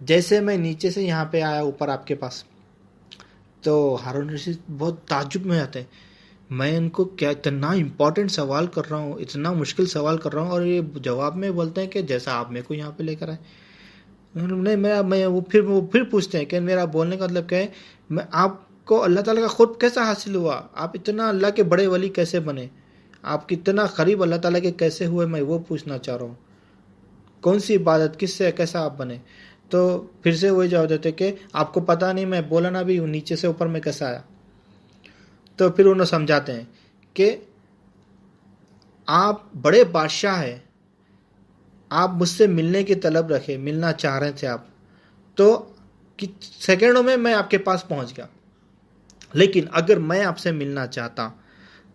جیسے میں نیچے سے یہاں پہ آیا اوپر آپ کے پاس. تو ہارون رشید بہت تعجب میں آتے ہیں، میں ان کو کیا اتنا امپورٹنٹ سوال کر رہا ہوں، اتنا مشکل سوال کر رہا ہوں، اور یہ جواب میں بولتے ہیں کہ جیسا آپ میرے کو یہاں پہ لے کر آئے. نہیں، وہ پھر پوچھتے ہیں کہ میرا بولنے کا مطلب کیا ہے؟ میں آپ کو اللہ تعالیٰ کا قرب کیسا حاصل ہوا؟ آپ اتنا اللہ کے بڑے ولی کیسے بنے؟ آپ کتنا قریب اللہ تعالیٰ کے کیسے ہوئے؟ میں وہ پوچھنا چاہ رہا ہوں. کون سی عبادت، کس سے کیسا آپ بنے؟ تو پھر سے وہی جواب دیتے کہ آپ کو پتہ نہیں میں بولا نا بھی نیچے سے اوپر میں کیسا آیا. تو پھر انہوں سمجھاتے ہیں کہ آپ بڑے بادشاہ ہیں، آپ مجھ سے ملنے کی طلب رکھے، ملنا چاہ رہے تھے آپ، تو سیکنڈوں میں آپ کے پاس پہنچ گیا. لیکن اگر میں آپ سے ملنا چاہتا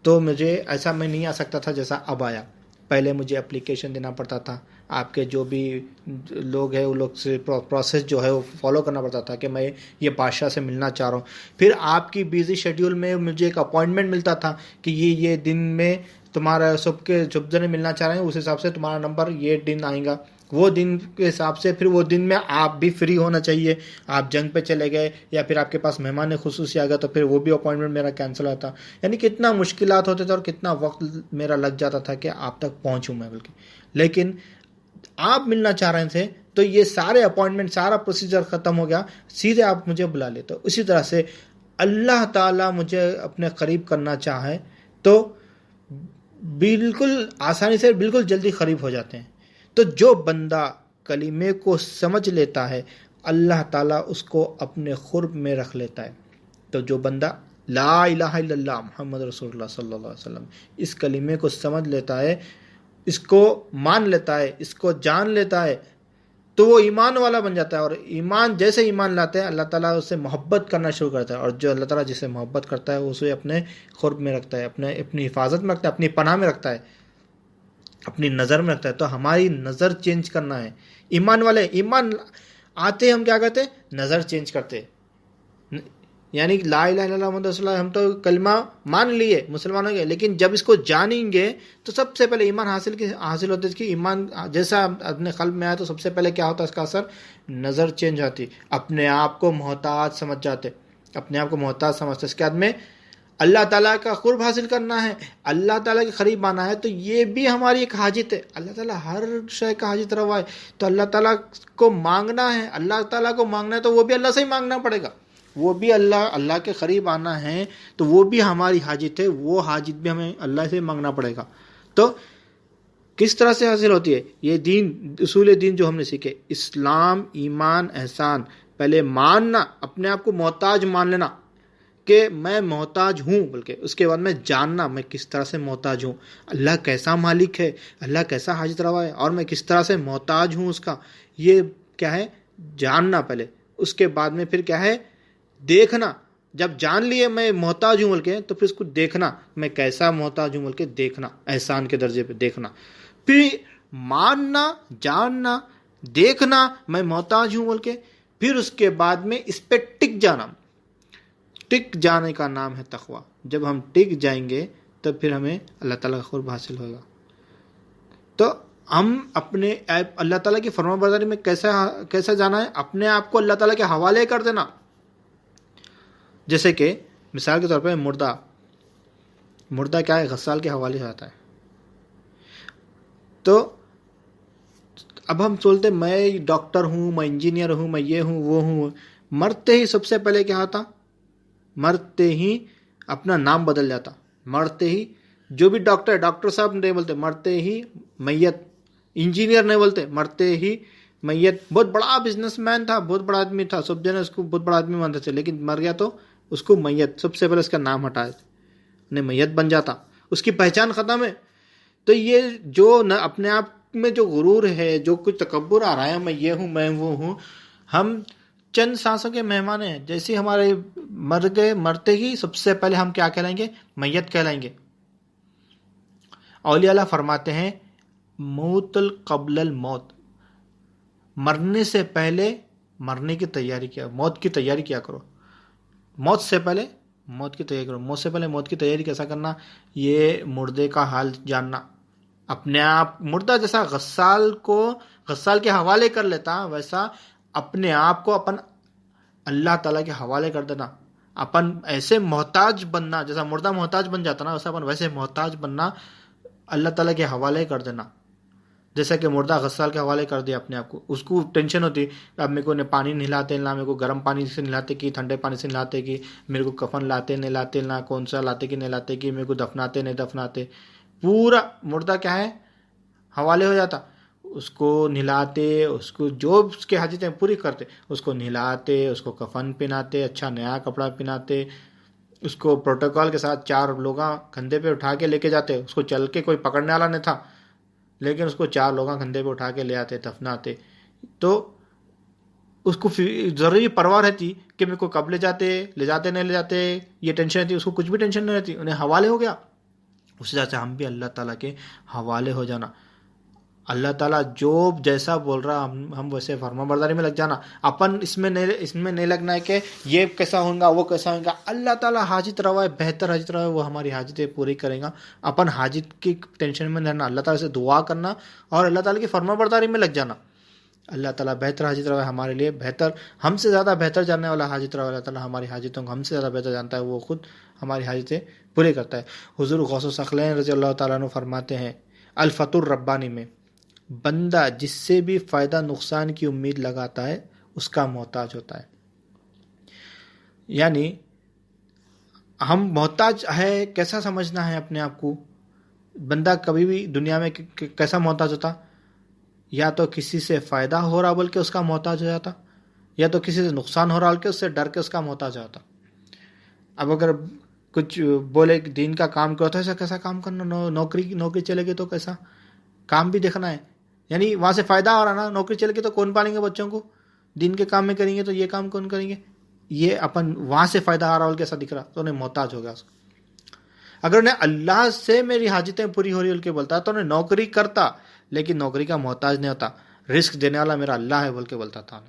تو مجھے ایسا میں نہیں آ سکتا تھا جیسا اب آیا. پہلے مجھے اپلیکیشن دینا پڑتا تھا، آپ کے جو بھی لوگ ہیں وہ لوگ سے پروسیس جو ہے وہ فالو کرنا پڑتا تھا کہ میں یہ بادشاہ سے ملنا چاہ رہا ہوں. پھر آپ کی بیزی شیڈیول میں مجھے ایک اپوائنٹمنٹ ملتا تھا کہ یہ دن میں تمہارا سب کے جب جنے ملنا چاہ رہے ہیں اس حساب سے تمہارا نمبر یہ دن آئے گا. وہ دن کے حساب سے پھر وہ دن میں آپ بھی فری ہونا چاہیے. آپ جنگ پہ چلے گئے یا پھر آپ کے پاس مہمان خصوصی آ گیا تو پھر وہ بھی اپوائنٹمنٹ میرا کینسل ہوتا. یعنی کتنا مشکلات ہوتے تھے اور کتنا وقت میرا لگ جاتا تھا کہ آپ تک پہنچوں میں. بلکہ لیکن آپ ملنا چاہ رہے تھے تو یہ سارے اپوائنٹمنٹ، سارا پروسیجر ختم ہو گیا، سیدھے آپ مجھے بلا لیتے. اسی طرح سے اللہ تعالیٰ مجھے اپنے قریب کرنا چاہے تو بالکل آسانی سے، بالکل جلدی قریب ہو جاتے ہیں. تو جو بندہ کلمے کو سمجھ لیتا ہے اللہ تعالیٰ اس کو اپنے قرب میں رکھ لیتا ہے. تو جو بندہ لا الہ الا اللہ محمد رسول اللہ صلی اللہ علیہ وسلم اس کلمے کو سمجھ لیتا ہے، اس کو مان لیتا ہے، اس کو جان لیتا ہے، تو وہ ایمان والا بن جاتا ہے. اور ایمان جیسے ایمان لاتے ہیں اللہ تعالیٰ اس سے محبت کرنا شروع کرتا ہے. اور جو اللہ تعالیٰ جسے محبت کرتا ہے وہ اسے اپنے قرب میں رکھتا ہے، اپنی حفاظت میں رکھتا ہے، اپنی پناہ میں رکھتا ہے، اپنی نظر میں رکھتا ہے. تو ہماری نظر چینج کرنا ہے. ایمان والے ایمان آتے ہم کیا کرتے ہیں؟ نظر چینج کرتے. یعنی لا الہ الا اللہ محمد رسول اللہ، ہم تو کلمہ مان لیے، مسلمان ہو گئے، لیکن جب اس کو جانیں گے تو سب سے پہلے ایمان حاصل ہوتا ہے. کہ ایمان جیسا اپنے قلب میں آیا تو سب سے پہلے کیا ہوتا ہے اس کا اثر؟ نظر چینج آتی، اپنے آپ کو محتاج سمجھ جاتے، اپنے آپ کو محتاج سمجھتے. اس کے بعد میں اللہ تعالیٰ کا قرب حاصل کرنا ہے، اللہ تعالیٰ کے قریب آنا ہے، تو یہ بھی ہماری ایک حاجت ہے. اللہ تعالیٰ ہر شے کا حاجت روا ہے، تو اللہ تعالیٰ کو مانگنا ہے، اللہ تعالیٰ کو مانگنا ہے تو وہ بھی اللہ سے ہی مانگنا پڑے گا. وہ بھی اللہ کے قریب آنا ہے تو وہ بھی ہماری حاجت ہے، وہ حاجت بھی ہمیں اللہ سے مانگنا پڑے گا. تو کس طرح سے حاصل ہوتی ہے یہ دین، اصول دین جو ہم نے سیکھے، اسلام، ایمان، احسان. پہلے ماننا، اپنے آپ کو محتاج مان لینا کہ میں محتاج ہوں، بلکہ اس کے بعد میں جاننا میں کس طرح سے محتاج ہوں، اللہ کیسا مالک ہے، اللہ کیسا حاجت روا ہے، اور میں کس طرح سے محتاج ہوں اس کا. یہ کیا ہے؟ جاننا پہلے. اس کے بعد میں پھر کیا ہے؟ دیکھنا. جب جان لیے میں محتاج ہوں بلکہ، تو پھر اس کو دیکھنا میں کیسا محتاج ہوں بلکہ دیکھنا، احسان کے درجے پہ دیکھنا. پھر ماننا، جاننا، دیکھنا میں محتاج ہوں بلکہ، پھر اس کے بعد میں اس پہ ٹک جانا. ٹک جانے کا نام ہے تقویٰ. جب ہم ٹک جائیں گے تو پھر ہمیں اللہ تعالیٰ کا قرب حاصل ہوگا. تو ہم اپنے اللہ تعالیٰ کی فرما برداری میں کیسا جانا ہے؟ اپنے آپ کو اللہ تعالیٰ کے حوالے کر دینا. جیسے کہ مثال کے طور پہ مردہ کیا ہے؟ غسال کے حوالے سے آتا ہے. تو اب ہم سوچتے میں ڈاکٹر ہوں، میں انجینئر ہوں، میں یہ ہوں، وہ ہوں. مرتے ہی سب سے پہلے کیا ہوتا؟ مرتے ہی اپنا نام بدل جاتا. مرتے ہی جو بھی ڈاکٹر صاحب نہیں بولتے، مرتے ہی میت. انجینئر نہیں بولتے، مرتے ہی میت. بہت بڑا بزنس مین تھا، بہت بڑا آدمی تھا، سب جنے اس کو بہت بڑا آدمی مانتے تھے، لیکن مر گیا تو اس کو میت. سب سے پہلے اس کا نام ہٹائے نہیں، میت بن جاتا، اس کی پہچان ختم ہے. تو یہ جو اپنے آپ میں جو غرور ہے، جو کچھ تکبر آ رہا ہے، میں یہ ہوں، میں وہ ہوں، ہم چند سانسوں کے مہمان ہیں. جیسے ہمارے مر گئے، مرتے ہی سب سے پہلے ہم کیا کہلائیں گے؟ میت کہلائیں گے. اولیاء اللہ فرماتے ہیں موت قبل الموت، مرنے سے پہلے مرنے کی تیاری کیا، موت کی تیاری کیا کرو. موت سے پہلے موت کی تیاری کرو. موت سے پہلے موت کی تیاری کیسا کرنا؟ یہ مردے کا حال جاننا. اپنے آپ مردہ جیسا غسال کے حوالے کر لیتا، ویسا اپنے آپ کو اللہ تعالیٰ کے حوالے کر دینا. اپن ایسے محتاج بننا، جیسا مردہ محتاج بن جاتا نا، ویسا اپن ویسے محتاج بننا، اللہ تعالیٰ کے حوالے کر دینا. جیسا کہ مردہ غسال کے حوالے کر دیا اپنے آپ کو. اس کو ٹینشن ہوتی، اب میرے کو پانی نہلاتے نہ، میرے کو گرم پانی سے نہلاتے کہ ٹھنڈے پانی سے نہلاتے، کہ میرے کو کفن لاتے نہیں لاتے، نہ کون سا لاتے کہ نہیں لاتے، کہ میرے کو دفناتے نہیں دفناتے. پورا مردہ کیا ہے؟ حوالے ہو جاتا. اس کو نہلاتے، اس کو جو اس کے حاجتیں پوری کرتے، اس کو نہلاتے، اس کو کفن پہناتے، اچھا نیا کپڑا پہناتے، اس کو پروٹوکول کے ساتھ 4 لوگ کندھے پہ اٹھا کے لے کے جاتے. اس کو چل کے کوئی پکڑنے والا نہیں تھا، لیکن اس کو 4 لوگ کندھے پہ اٹھا کے لے آتے، دفناتے. تو اس کو ضروری پرواہ رہتی کہ میرے کو کب لے جاتے نہیں لے جاتے، یہ ٹینشن رہتی. اس کو کچھ بھی ٹینشن نہیں رہتی، انہیں حوالے ہو گیا. اسی طرح سے ہم بھی اللہ تعالیٰ کے حوالے ہو جانا. اللہ تعالیٰ جو جیسا بول رہا ہم ویسے فرما برداری میں لگ جانا. اپن اس میں نہیں لگنا ہے کہ یہ کیسا ہوگا، وہ کیسا ہوگا. اللہ تعالیٰ حاجت روا ہے، بہتر حاجت روا ہے، وہ ہماری حاجتیں پوری کرے گا. اپن حاجت کی ٹینشن میں رہنا، اللہ تعالیٰ سے دعا کرنا اور اللہ تعالیٰ کی فرما برداری میں لگ جانا. اللہ تعالیٰ بہتر حاجت روا ہے ہمارے لیے، بہتر، ہم سے زیادہ بہتر جاننے والا حاجت روا. اللہ تعالیٰ ہماری حاجتوں کو ہم سے زیادہ بہتر جانتا ہے، وہ خود ہماری حاجتیں پوری کرتا ہے. حضور غوث ثقلین رضی اللہ تعالیٰ عنہ فرماتے ہیں الفتح الربانی میں، بندہ جس سے بھی فائدہ نقصان کی امید لگاتا ہے اس کا محتاج ہوتا ہے. یعنی ہم محتاج ہے کیسا سمجھنا ہے اپنے آپ کو؟ بندہ کبھی بھی دنیا میں کیسا محتاج ہوتا؟ یا تو کسی سے فائدہ ہو رہا بلکہ اس کا محتاج ہو جاتا، یا تو کسی سے نقصان ہو رہا بلکہ اس سے ڈر کے اس کا محتاج ہو جاتا. اب اگر کچھ بولے کہ دین کا کام کرو تو ایسا کیسا کام کرنا، نوکری چلے گی تو کیسا کام بھی دیکھنا ہے. یعنی وہاں سے فائدہ ہو رہا نا، نوکری چلے گی تو کون پالیں گے بچوں کو؟ دین کے کام میں کریں گے تو یہ کام کون کریں گے؟ یہ اپن وہاں سے فائدہ آ رہا بلکہ ایسا دکھ رہا تو انہیں محتاج ہو گیا اس کو. اگر انہیں اللہ سے میری حاجتیں پوری ہو رہی بلکہ بولتا تو انہیں نوکری کرتا لیکن نوکری کا محتاج نہیں ہوتا. رزق دینے والا میرا اللہ ہے بول کے بولتا تھا.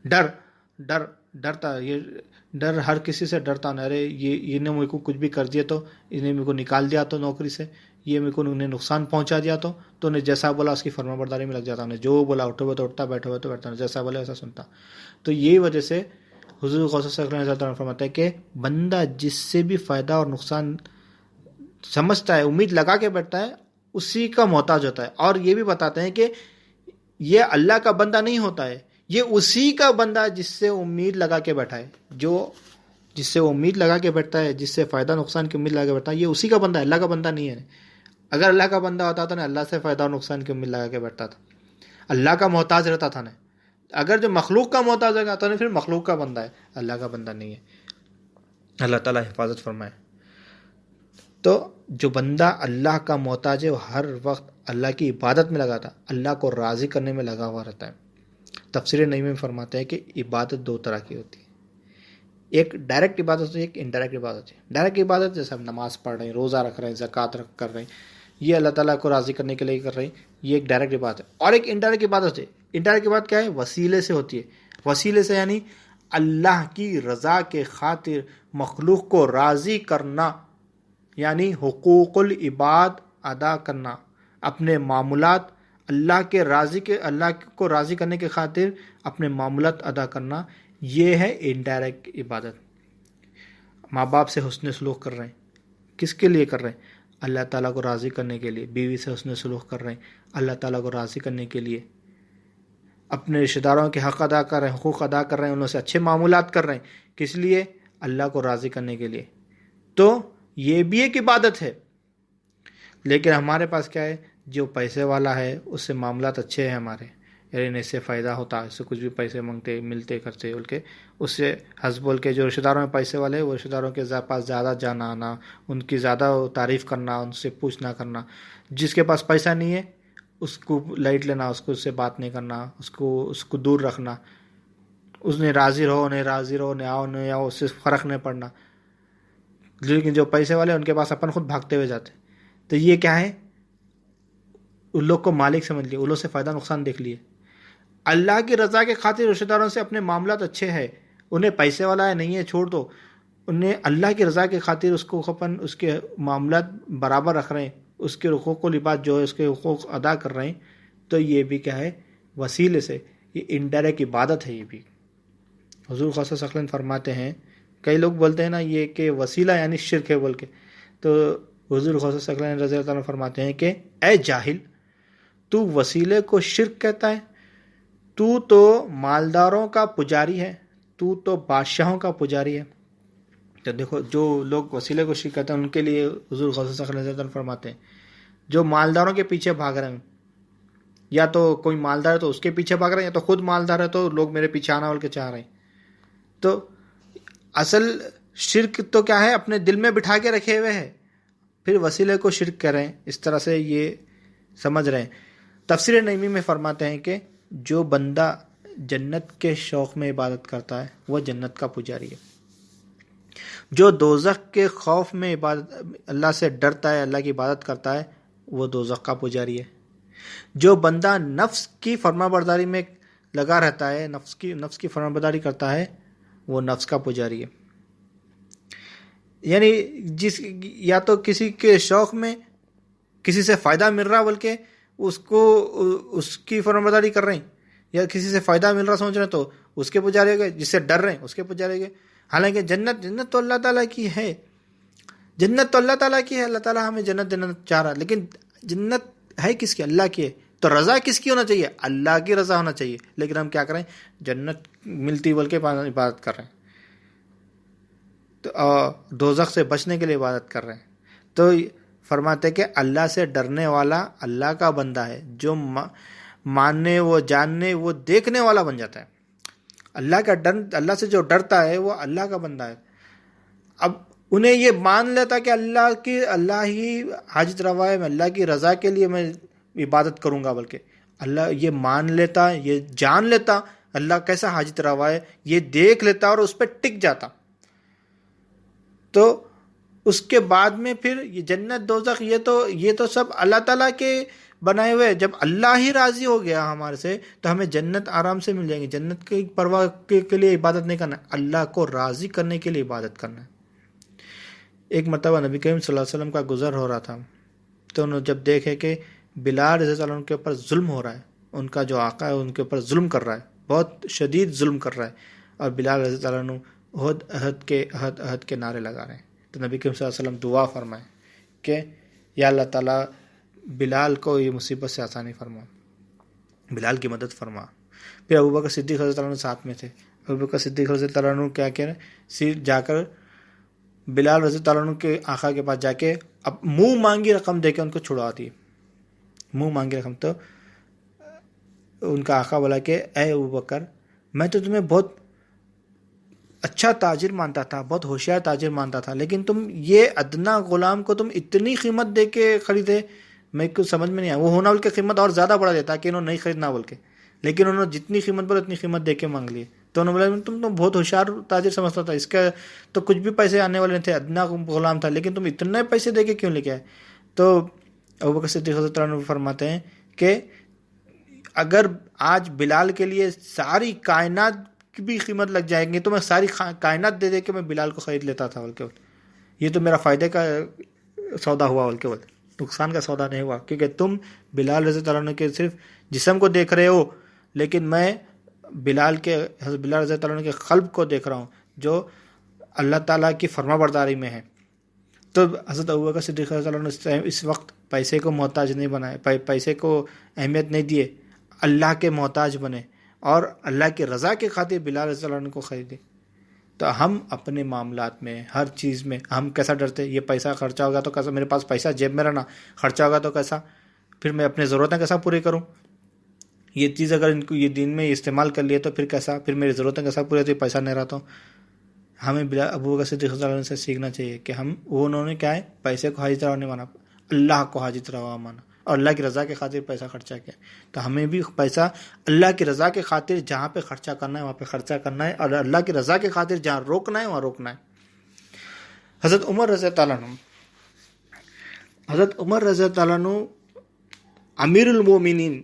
ڈرتا، یہ ڈر ہر کسی سے ڈرتا نا. ارے یہ نے میرے کو کچھ بھی کر دیا تو انہیں میرے کو نکال دیا تو نوکری سے، یہ میرے کو انہیں نقصان پہنچا دیا تو انہیں جیسا بولا اس کی فرما برداری میں لگ جاتا. انہیں جو بولا اٹھو ہوا تو اٹھتا، بیٹھو ہوا تو بیٹھتا، جیسا بولا ویسا سنتا. تو یہی وجہ سے حضور غوث صلی اللہ علیہ وسلم فرماتا ہے کہ بندہ جس سے بھی فائدہ اور نقصان سمجھتا ہے، امید لگا کے بیٹھتا ہے، اسی کا محتاج ہوتا ہے. اور یہ بھی بتاتے ہیں کہ یہ اللہ کا بندہ نہیں ہوتا ہے، یہ اسی کا بندہ جس سے امید لگا کے بیٹھا ہے. جس سے امید لگا کے بیٹھتا ہے، جس سے فائدہ نقصان کی امید لگا کے بیٹھتا ہے، یہ اسی کا بندہ ہے، اللہ کا بندہ نہیں ہے. اگر اللہ کا بندہ ہوتا تھا نا، اللہ سے فائدہ اور نقصان کی امید لگا کے بیٹھتا تھا، اللہ کا محتاج رہتا تھا نا. اگر جو مخلوق کا محتاج ہوگا تو پھر مخلوق کا بندہ ہے، اللہ کا بندہ نہیں ہے. اللہ تعالیٰ حفاظت فرمائے. تو جو بندہ اللہ کا محتاج ہے وہ ہر وقت اللہ کی عبادت میں لگا تھا، اللہ کو راضی کرنے میں لگا ہوا رہتا ہے. تفسیر نئی میں فرماتے ہیں کہ عبادت دو طرح کی ہوتی ہے. ایک ڈائریکٹ عبادت ہوتی ہے، ایک انڈائریکٹ عبادت ہوتی ہے. ڈائریکٹ عبادت جیسے ہم نماز پڑھ رہے ہیں، روزہ رکھ رہے ہیں، زکوٰۃ کر رہے ہیں، یہ اللہ تعالیٰ کو راضی کرنے کے لیے کر رہے ہیں، یہ ایک ڈائریکٹ عبادت ہے. اور ایک انڈائریکٹ عبادت ہے. انڈائریکٹ عبادت کیا ہے؟ وسیلے سے ہوتی ہے. وسیلے سے یعنی اللہ کی رضا کے خاطر مخلوق کو راضی کرنا، یعنی حقوق العباد ادا کرنا، اپنے معاملات اللہ کو راضی کرنے کے خاطر اپنے معاملات ادا کرنا، یہ ہے انڈائریکٹ عبادت. ماں باپ سے حسن سلوک کر رہے ہیں، کس کے لیے کر رہے ہیں؟ اللہ تعالیٰ کو راضی کرنے کے لیے. بیوی سے حسن سلوک کر رہے ہیں اللہ تعالیٰ کو راضی کرنے کے لیے. اپنے رشتہ داروں کے حق ادا کر رہے ہیں، حقوق ادا کر رہے ہیں، انہوں سے اچھے معاملات کر رہے ہیں، کس لیے؟ اللہ کو راضی کرنے کے لیے. تو یہ بھی ایک عبادت ہے. لیکن ہمارے پاس کیا ہے؟ جو پیسے والا ہے اس سے معاملات اچھے ہیں ہمارے، یعنی اس سے فائدہ ہوتا ہے، اس سے کچھ بھی پیسے مانگتے ملتے کرتے بول کے اس سے ہنس بول کے. جو رشتہ داروں میں پیسے والے وہ رشتہ داروں کے پاس زیادہ جانا آنا، ان کی زیادہ تعریف کرنا، ان سے پوچھنا کرنا. جس کے پاس پیسہ نہیں ہے اس کو لائٹ لینا، اس سے بات نہیں کرنا، اس کو دور رکھنا. اس نے راضی رہو نہیں راضی رہو، نہ آؤ نہیں آؤ، اس سے فرق نہیں پڑنا. لیکن جو پیسے والے ان کے پاس اپن خود بھاگتے ہوئے جاتے. تو یہ کیا ہے؟ ان لوگ کو مالک سمجھ لیے، ان لوگ سے فائدہ نقصان دیکھ لیے. اللہ کی رضا کے خاطر رشتہ داروں سے اپنے معاملات اچھے ہیں، انہیں پیسے والا ہے نہیں ہے چھوڑ دو، انہیں اللہ کی رضا کے خاطر اس کے معاملات برابر رکھ رہے ہیں، اس کے حقوق و لباس جو ہے اس کے حقوق ادا کر رہے ہیں. تو یہ بھی کیا ہے؟ وسیلے سے. یہ انڈائریکٹ عبادت ہے. یہ بھی حضور خاص صلی اللہ علیہ وسلم فرماتے ہیں، کئی لوگ بولتے ہیں نا یہ کہ وسیلہ یعنی شرک ہے بول کے. تو حضور خاص صلی اللہ علیہ وسلم رضی اللہ عنہ فرماتے ہیں کہ اے جاہل، تو وسیلے کو شرک کہتا ہے؟ تو مالداروں کا پجاری ہے، تو بادشاہوں کا پجاری ہے. تو دیکھو جو لوگ وسیلے کو شرک کہتے ہیں ان کے لیے حضور صلی اللہ علیہ وسلم فرماتے ہیں جو مالداروں کے پیچھے بھاگ رہے ہیں، یا تو کوئی مالدار ہے تو اس کے پیچھے بھاگ رہے ہیں، یا تو خود مالدار ہے تو لوگ میرے پیچھے آنا بول کے چاہ رہے ہیں. تو اصل شرک تو کیا ہے؟ اپنے دل میں بٹھا کے رکھے ہوئے ہے، پھر وسیلے کو شرک کر رہے ہیں. اس طرح سے یہ سمجھ رہے ہیں. تفسیر نعیمی میں فرماتے ہیں کہ جو بندہ جنت کے شوق میں عبادت کرتا ہے وہ جنت کا پجاری ہے. جو دوزخ کے خوف میں اللہ سے ڈرتا ہے، اللہ کی عبادت کرتا ہے، وہ دوزخ کا پجاری ہے. جو بندہ نفس کی فرما برداری میں لگا رہتا ہے، نفس کی فرما برداری کرتا ہے، وہ نفس کا پجاری ہے. یعنی یا تو کسی کے شوق میں کسی سے فائدہ مل رہا بلکہ اس کی فرمانبرداری کر رہے ہیں، یا کسی سے فائدہ مل رہا سمجھ رہے ہیں تو اس کے پجاری ہو گئے. جس سے ڈر رہے ہیں اس کے پجاری ہو گئے. حالانکہ جنت تو اللہ تعالیٰ کی ہے، جنت تو اللہ تعالیٰ کی ہے، اللہ تعالیٰ ہمیں جنت دینا چاہ رہا ہے، لیکن جنت ہے کس کی؟ اللہ کی ہے. تو رضا کس کی ہونا چاہیے؟ اللہ کی رضا ہونا چاہیے. لیکن ہم کیا کریں؟ جنت ملتی بلکہ عبادت کر رہے ہیں، تو دوزخ سے بچنے کے لیے عبادت کر رہے ہیں. تو فرماتے کہ اللہ سے ڈرنے والا اللہ کا بندہ ہے، جو ماننے، وہ جاننے، وہ دیکھنے والا بن جاتا ہے. اللہ کا ڈر، اللہ سے جو ڈرتا ہے وہ اللہ کا بندہ ہے. اب انہیں یہ مان لیتا کہ اللہ ہی حاجت روا ہے، میں اللہ کی رضا کے لیے میں عبادت کروں گا، بلکہ اللہ یہ مان لیتا، یہ جان لیتا اللہ کیسا حاجت روا ہے، یہ دیکھ لیتا اور اس پہ ٹک جاتا. تو اس کے بعد میں پھر یہ جنت دوزخ یہ تو سب اللہ تعالیٰ کے بنائے ہوئے. جب اللہ ہی راضی ہو گیا ہمارے سے تو ہمیں جنت آرام سے مل جائیں گی. جنت کی پرواہ کے لیے عبادت نہیں کرنا ہے، اللہ کو راضی کرنے کے لیے عبادت کرنا ہے. ایک مرتبہ نبی کریم صلی اللہ علیہ وسلم کا گزر ہو رہا تھا، تو انہوں جب دیکھے کہ بلال رضی اللہ عنہ کے اوپر ظلم ہو رہا ہے، ان کا جو آقا ہے ان کے اوپر ظلم کر رہا ہے، بہت شدید ظلم کر رہا ہے، اور بلال رضی اللہ عنہ عہد کے نعرے لگا رہے ہیں. تو نبی کریم صلی اللہ علیہ وسلم دعا فرمائے کہ یا اللہ تعالیٰ بلال کو یہ مصیبت سے آسانی فرما، بلال کی مدد فرما. پھر ابوبکر صدیق رضی اللہ عنہ ساتھ میں تھے. ابوبکر صدیق رضی اللہ عنہ کیا کہہ رہے، جا کر بلال رضی اللہ عنہ کے آقا کے پاس جا کے اب منہ مانگی رقم دے کے ان کو چھڑوا دی. منہ مانگی رقم. تو ان کا آقا بولا کہ اے ابوبکر، میں تو تمہیں بہت اچھا تاجر مانتا تھا، بہت ہوشیار تاجر مانتا تھا، لیکن تم یہ ادنا غلام کو تم اتنی قیمت دے کے خریدے، میں کچھ سمجھ میں نہیں آیا. وہ ہونا بول کے قیمت اور زیادہ بڑھا دیتا کہ انہوں نے نہیں خریدنا بول کے، لیکن انہوں نے جتنی قیمت بولے اتنی قیمت دے کے مانگ لی. تو انہوں نے بولا تم تو بہت ہوشیار تاجر سمجھتا تھا، اس کا تو کچھ بھی پیسے آنے والے نہیں تھے، ادنا غلام تھا، لیکن تم اتنے پیسے دے کے کیوں لے کے آئے؟ تو ابوبکر صدیق رضی اللہ عنہ فرماتے ہیں کہ اگر آج بلال کے لیے ساری کائنات کی بھی قیمت لگ جائے گی تو میں ساری کائنات دے کے میں بلال کو خرید لیتا تھا بلکہ یہ تو میرا فائدے کا سودا ہوا بلکہ نقصان کا سودا نہیں ہوا، کیونکہ تم بلال رضی اللہ عنہ کے صرف جسم کو دیکھ رہے ہو، لیکن میں بلال رضی اللہ عنہ کے قلب کو دیکھ رہا ہوں جو اللہ تعالیٰ کی فرما برداری میں ہے. تو حضرت ابوبکر صدیق رضی اللہ عنہ اس وقت پیسے کو محتاج نہیں بنائے، پیسے کو اہمیت نہیں دیے، اللہ کے محتاج بنے اور اللہ کی رضا کی خاطر بلال رضی اللہ عنہ کو خریدے. تو ہم اپنے معاملات میں ہر چیز میں ہم کیسا ڈرتے، یہ پیسہ خرچہ ہوگا تو کیسا، میرے پاس پیسہ جیب میں رہنا، خرچہ ہوگا تو کیسا، پھر میں اپنی ضرورتیں کیسا پوری کروں، یہ چیز اگر ان کو یہ دین میں استعمال کر لیے تو پھر کیسا، پھر میری ضرورتیں کیسا پوری ہوتی، پیسہ نہیں رہتا. ہمیں ابوبکر صدیق رضی اللہ عنہ سے سیکھنا چاہیے کہ انہوں نے کیا ہے، پیسے کو حاجت روا نہیں مانا، اللہ کو حاجت روا مانا اور اللہ کی رضا کے خاطر پیسہ خرچہ کیا. تو ہمیں بھی پیسہ اللہ کی رضا کے خاطر جہاں پہ خرچہ کرنا ہے وہاں پہ خرچہ کرنا ہے، اور اللہ کی رضا کے خاطر جہاں روکنا ہے وہاں روکنا ہے. حضرت عمر رضی اللہ عنہ امیر المومنین،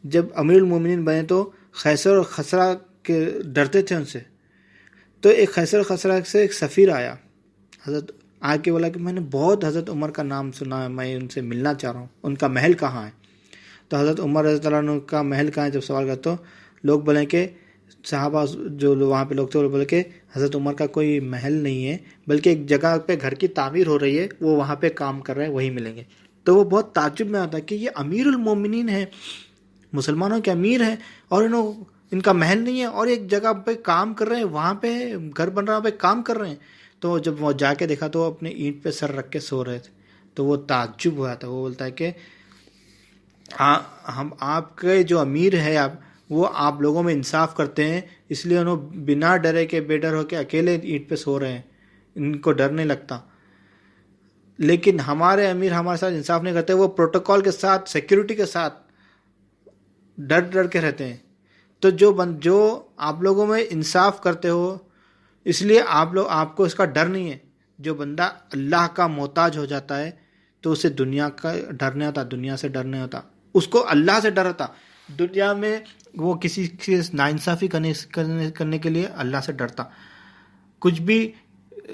جب امیر المومنین بنے تو خیسر اور خسرہ کے ڈرتے تھے ان سے. تو ایک خیسر اور خسرہ سے ایک سفیر آیا، حضرت آ کے بولا کہ میں نے بہت حضرت عمر کا نام سنا ہے، میں ان سے ملنا چاہ رہا ہوں، ان کا محل کہاں ہے؟ تو حضرت عمر رضی اللہ عنہ کا محل کہاں ہے جب سوال کرتے تو لوگ بولیں کہ صحابہ جو وہ پہ لوگ تھے وہ بولے کہ حضرت عمر کا کوئی محل نہیں ہے، بلکہ ایک جگہ پہ گھر کی تعمیر ہو رہی ہے، وہ وہاں پہ کام کر رہے ہیں، وہی ملیں گے. تو وہ بہت تعجب میں آتا ہے کہ یہ امیر المومنین ہے، مسلمانوں کے امیر ہیں، اور ان کا محل نہیں ہے اور ایک جگہ پہ کام کر رہے ہیں، وہاں پہ گھر بن رہا پہ کام کر رہے ہیں. تو جب وہ جا کے دیکھا تو وہ اپنے اینٹ پہ سر رکھ کے سو رہے تھے. تو وہ تعجب ہوا تھا. وہ بولتا ہے کہ ہم آپ کے جو امیر ہے وہ آپ لوگوں میں انصاف کرتے ہیں، اس لیے انہوں بنا ڈرے کے بے ڈر ہو کے اکیلے اینٹ پہ سو رہے ہیں، ان کو ڈر نہیں لگتا. لیکن ہمارے امیر ہمارے ساتھ انصاف نہیں کرتے، وہ پروٹوکول کے ساتھ، سیکیورٹی کے ساتھ ڈر کے رہتے ہیں. تو جو آپ لوگوں میں انصاف کرتے ہو، اس لیے آپ کو اس کا ڈر نہیں ہے. جو بندہ اللہ کا محتاج ہو جاتا ہے تو اسے دنیا کا ڈر نہیں ہوتا، دنیا سے ڈر نہیں ہوتا، اس کو اللہ سے ڈر ہوتا. دنیا میں وہ کسی سے ناانصافی کرنے کے لیے اللہ سے ڈرتا. کچھ بھی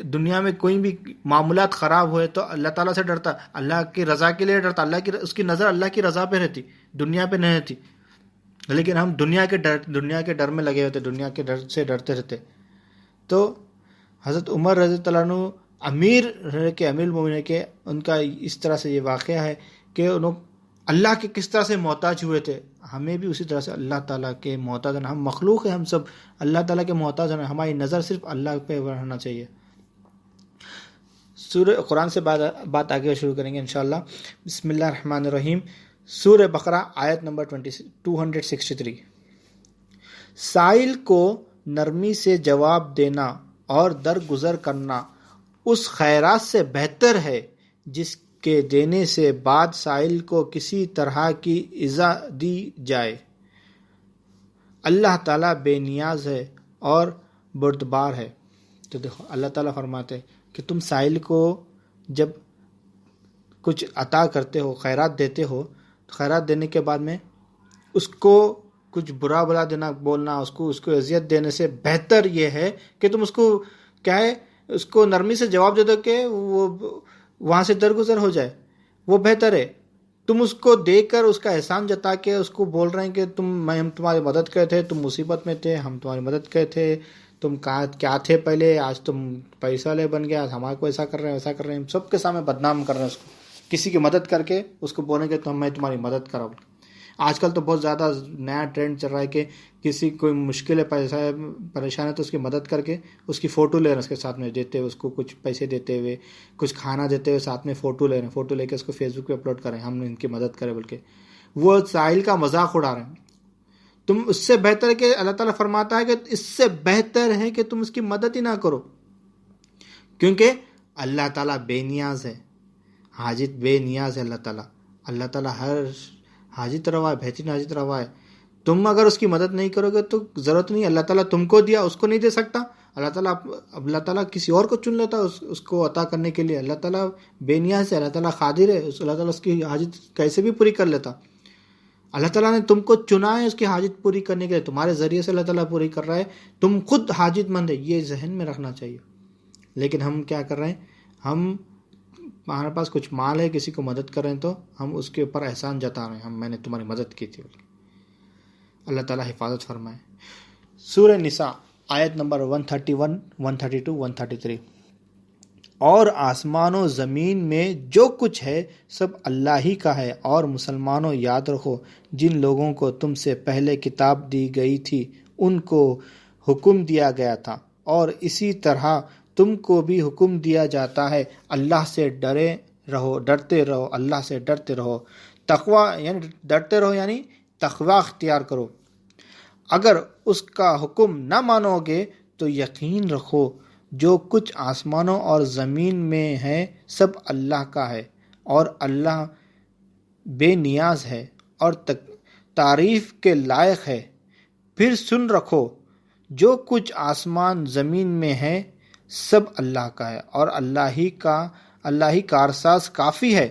دنیا میں کوئی بھی معاملات خراب ہوئے تو اللہ تعالیٰ سے ڈرتا، اللہ کی رضا کے لیے ڈرتا، اس کی نظر اللہ کی رضا پہ رہتی، دنیا پہ نہیں رہتی. لیکن ہم دنیا کے ڈر میں لگے ہوتے، دنیا کے ڈر سے ڈرتے رہتے. تو حضرت عمر رضی اللہ عنہ امیر المومنین کے ان کا اس طرح سے یہ واقعہ ہے کہ اللہ کے کس طرح سے محتاج ہوئے تھے، ہمیں بھی اسی طرح سے اللہ تعالیٰ کے محتاج ہونا. ہم مخلوق ہیں، ہم سب اللہ تعالیٰ کے محتاج ہونا. ہماری نظر صرف اللہ پہ رہنا چاہیے. سورہ قرآن سے بات آگے شروع کریں گے انشاءاللہ. بسم اللہ الرحمن الرحیم. سورہ بقرہ آیت نمبر 263. سائل کو نرمی سے جواب دینا اور درگزر کرنا اس خیرات سے بہتر ہے جس کے دینے سے بعد سائل کو کسی طرح کی ایذا دی جائے. اللہ تعالیٰ بے نیاز ہے اور بردبار ہے. تو دیکھو اللہ تعالیٰ فرماتے ہیں کہ تم سائل کو جب کچھ عطا کرتے ہو، خیرات دیتے ہو، تو خیرات دینے کے بعد میں اس کو کچھ برا بلا دینا، بولنا، اس کو اذیت دینے سے بہتر یہ ہے کہ تم اس کو کیا ہے، اس کو نرمی سے جواب دے دو کہ وہ وہاں سے درگزر ہو جائے. وہ بہتر ہے. تم اس کو دیکھ کر اس کا احسان جتا کے اس کو بول رہے ہیں کہ ہم تمہاری مدد کرے تھے، تم مصیبت میں تھے، ہم تمہاری مدد کرے تھے، تم کیا تھے پہلے، آج تم پیسہ لے بن گیا، ہمارے کو ایسا کر رہے ہیں ویسا کر رہے ہیں. سب کے سامنے بدنام کر رہے ہیں اس کو، کسی کی مدد کر کے اس کو بولیں کہ میں تمہاری مدد کرا. آج کل تو بہت زیادہ نیا ٹرینڈ چل رہا ہے کہ کسی کوئی مشکل ہے، پریشان ہے تو اس کی مدد کر کے اس کی فوٹو لے رہے ہیں، اس کے ساتھ میں دیتے ہوئے، اس کو کچھ پیسے دیتے ہوئے، کچھ کھانا دیتے ہوئے، ساتھ میں فوٹو لے رہے ہیں، فوٹو لے کے اس کو فیس بک پہ اپلوڈ کریں ہم نے ان کی مدد کرے. بلکہ وہ سائل کا مذاق اڑا رہے ہیں. تم اس سے بہتر ہے کہ اللہ تعالیٰ فرماتا ہے کہ اس سے بہتر ہے کہ تم اس کی مدد ہی نہ کرو، کیونکہ اللہ تعالیٰ بے نیاز ہے، حاجت بے نیاز ہے. اللہ تعالیٰ ہر حاجت روا ہے، بہترین حاجت روا ہے. تم اگر اس کی مدد نہیں کرو گے تو ضرورت نہیں. اللہ تعالیٰ تم کو دیا، اس کو نہیں دے سکتا. اللہ تعالیٰ کسی اور کو چن لیتا اس کو عطا کرنے کے لیے. اللہ تعالیٰ بے نیاز ہے، اللہ تعالیٰ قادر ہے. اللہ تعالیٰ اس کی حاجت کیسے بھی پوری کر لیتا. اللہ تعالیٰ نے تم کو چنا ہے اس کی حاجت پوری کرنے کے لیے، تمہارے ذریعے سے اللہ تعالیٰ پوری کر رہا ہے. تم خود حاجت مند ہے، یہ ذہن میں رکھنا چاہیے. لیکن ہم کیا کر رہے ہیں، ہمارے پاس کچھ مال ہے، کسی کو مدد کر رہے ہیں تو ہم اس کے اوپر احسان جتا رہے ہیں، میں نے تمہاری مدد کی تھی. اللہ تعالیٰ حفاظت فرمائے. سورہ نساء آیت نمبر 131، 132، 133. اور آسمان و زمین میں جو کچھ ہے سب اللہ ہی کا ہے. اور مسلمانوں یاد رکھو جن لوگوں کو تم سے پہلے کتاب دی گئی تھی ان کو حکم دیا گیا تھا، اور اسی طرح تم کو بھی حکم دیا جاتا ہے اللہ سے ڈرتے رہو، اللہ سے ڈرتے رہو. تقوی یعنی ڈرتے رہو، یعنی تقوی اختیار کرو. اگر اس کا حکم نہ مانو گے تو یقین رکھو جو کچھ آسمانوں اور زمین میں ہے سب اللہ کا ہے، اور اللہ بے نیاز ہے اور تعریف کے لائق ہے. پھر سن رکھو جو کچھ آسمان زمین میں ہے سب اللہ کا ہے، اور اللہ ہی کارساز کافی ہے.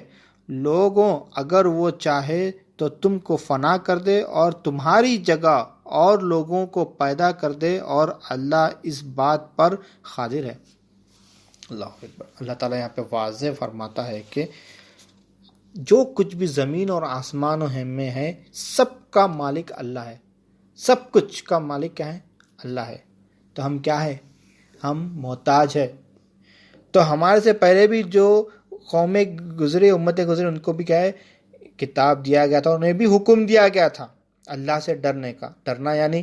لوگوں اگر وہ چاہے تو تم کو فنا کر دے اور تمہاری جگہ اور لوگوں کو پیدا کر دے، اور اللہ اس بات پر قادر ہے. اللہ اکبر. اللہ تعالیٰ یہاں پہ واضح فرماتا ہے کہ جو کچھ بھی زمین اور آسمانوں میں ہے سب کا مالک اللہ ہے. سب کچھ کا مالک کیا ہے؟ اللہ ہے. تو ہم کیا ہے؟ ہم محتاج ہے. تو ہمارے سے پہلے بھی جو قومیں گزرے، امتیں گزرے، ان کو بھی کیا ہے؟ کتاب دیا گیا تھا، انہیں بھی حکم دیا گیا تھا اللہ سے ڈرنے کا. ڈرنا یعنی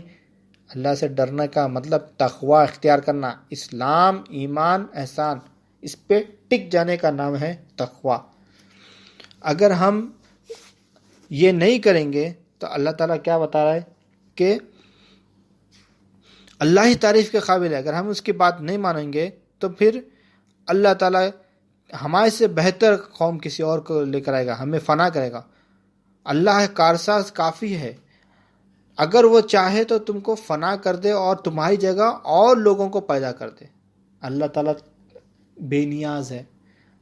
اللہ سے ڈرنے کا مطلب تقوی اختیار کرنا. اسلام، ایمان، احسان، اس پہ ٹک جانے کا نام ہے تقوی. اگر ہم یہ نہیں کریں گے تو اللہ تعالیٰ کیا بتا رہا ہے کہ اللہ ہی تعریف کے قابل ہے. اگر ہم اس کی بات نہیں مانیں گے تو پھر اللہ تعالیٰ ہمارے سے بہتر قوم کسی اور کو لے کر آئے گا، ہمیں فنا کرے گا. اللہ کارساز کافی ہے. اگر وہ چاہے تو تم کو فنا کر دے اور تمہاری جگہ اور لوگوں کو پیدا کر دے. اللہ تعالیٰ بے نیاز ہے.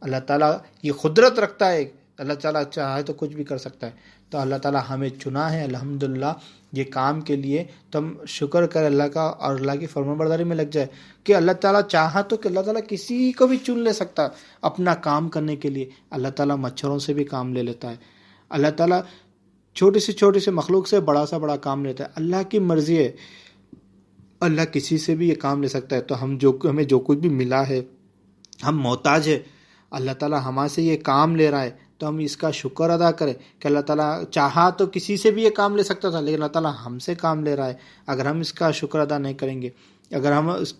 اللہ تعالیٰ یہ قدرت رکھتا ہے. اللہ تعالیٰ چاہے تو کچھ بھی کر سکتا ہے. تو اللہ تعالیٰ ہمیں چنا ہے الحمدللہ یہ کام کے لیے. تم شکر کر اللہ کا اور اللہ کی فرمانبرداری میں لگ جائے کہ اللہ تعالیٰ چاہا تو کہ اللہ تعالیٰ کسی کو بھی چن لے سکتا اپنا کام کرنے کے لیے. اللہ تعالیٰ مچھروں سے بھی کام لے لیتا ہے. اللہ تعالیٰ چھوٹی سے مخلوق سے بڑا کام لیتا ہے. اللہ کی مرضی ہے. اللہ کسی سے بھی یہ کام لے سکتا ہے. تو ہمیں جو کچھ بھی ملا ہے ہم محتاج ہے. اللہ تعالیٰ ہمارے سے یہ کام لے رہا ہے تو ہم اس کا شکر ادا کریں کہ اللہ تعالیٰ چاہا تو کسی سے بھی یہ کام لے سکتا تھا، لیکن اللہ تعالیٰ ہم سے کام لے رہا ہے۔ اگر ہم اس کا شکر ادا نہیں کریں گے، اگر ہم اس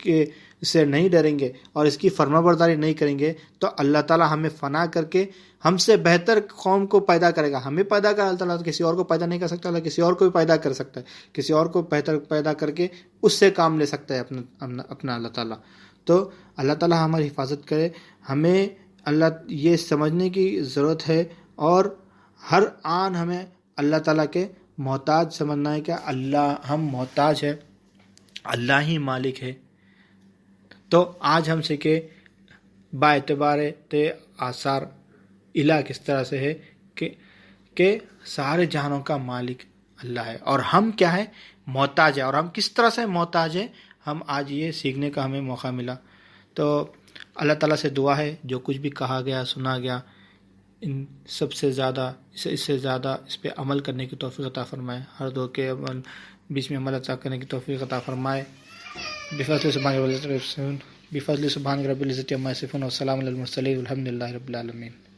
سے نہیں ڈریں گے اور اس کی فرما برداری نہیں کریں گے، تو اللہ تعالیٰ ہمیں فنا کر کے ہم سے بہتر قوم کو پیدا کرے گا۔ ہمیں پیدا کر اللہ تعالیٰ، تو کسی اور کو پیدا نہیں کر سکتا، اللہ کسی اور کو بھی پیدا کر سکتا ہے، کسی اور کو بہتر پیدا کر کے اس سے کام لے سکتا ہے اپنا اللہ تعالیٰ۔ تو اللہ تعالیٰ ہماری حفاظت کرے۔ ہمیں اللہ یہ سمجھنے کی ضرورت ہے اور ہر آن ہمیں اللہ تعالیٰ کے محتاج سمجھنا ہے کہ اللہ ہم محتاج ہے، اللہ ہی مالک ہے۔ تو آج ہم سیکھے با اعتبار آثار الہ کس طرح سے ہے کہ سارے جہانوں کا مالک اللہ ہے، اور ہم کیا ہے؟ محتاج ہے، اور ہم کس طرح سے محتاج ہیں، ہم آج یہ سیکھنے کا ہمیں موقع ملا۔ تو اللہ تعالیٰ سے دعا ہے جو کچھ بھی کہا گیا، سنا گیا، ان سب سے زیادہ اس سے زیادہ اس پہ عمل کرنے کی توفیق عطا فرمائے، ہر دو کے بیچ میں عمل عطا کرنے کی توفیق عطا فرمائے۔ بفضل سبحان رب العزت عما یصفون، والسلام علی المرسلین، والحمد للہ رب العالمین۔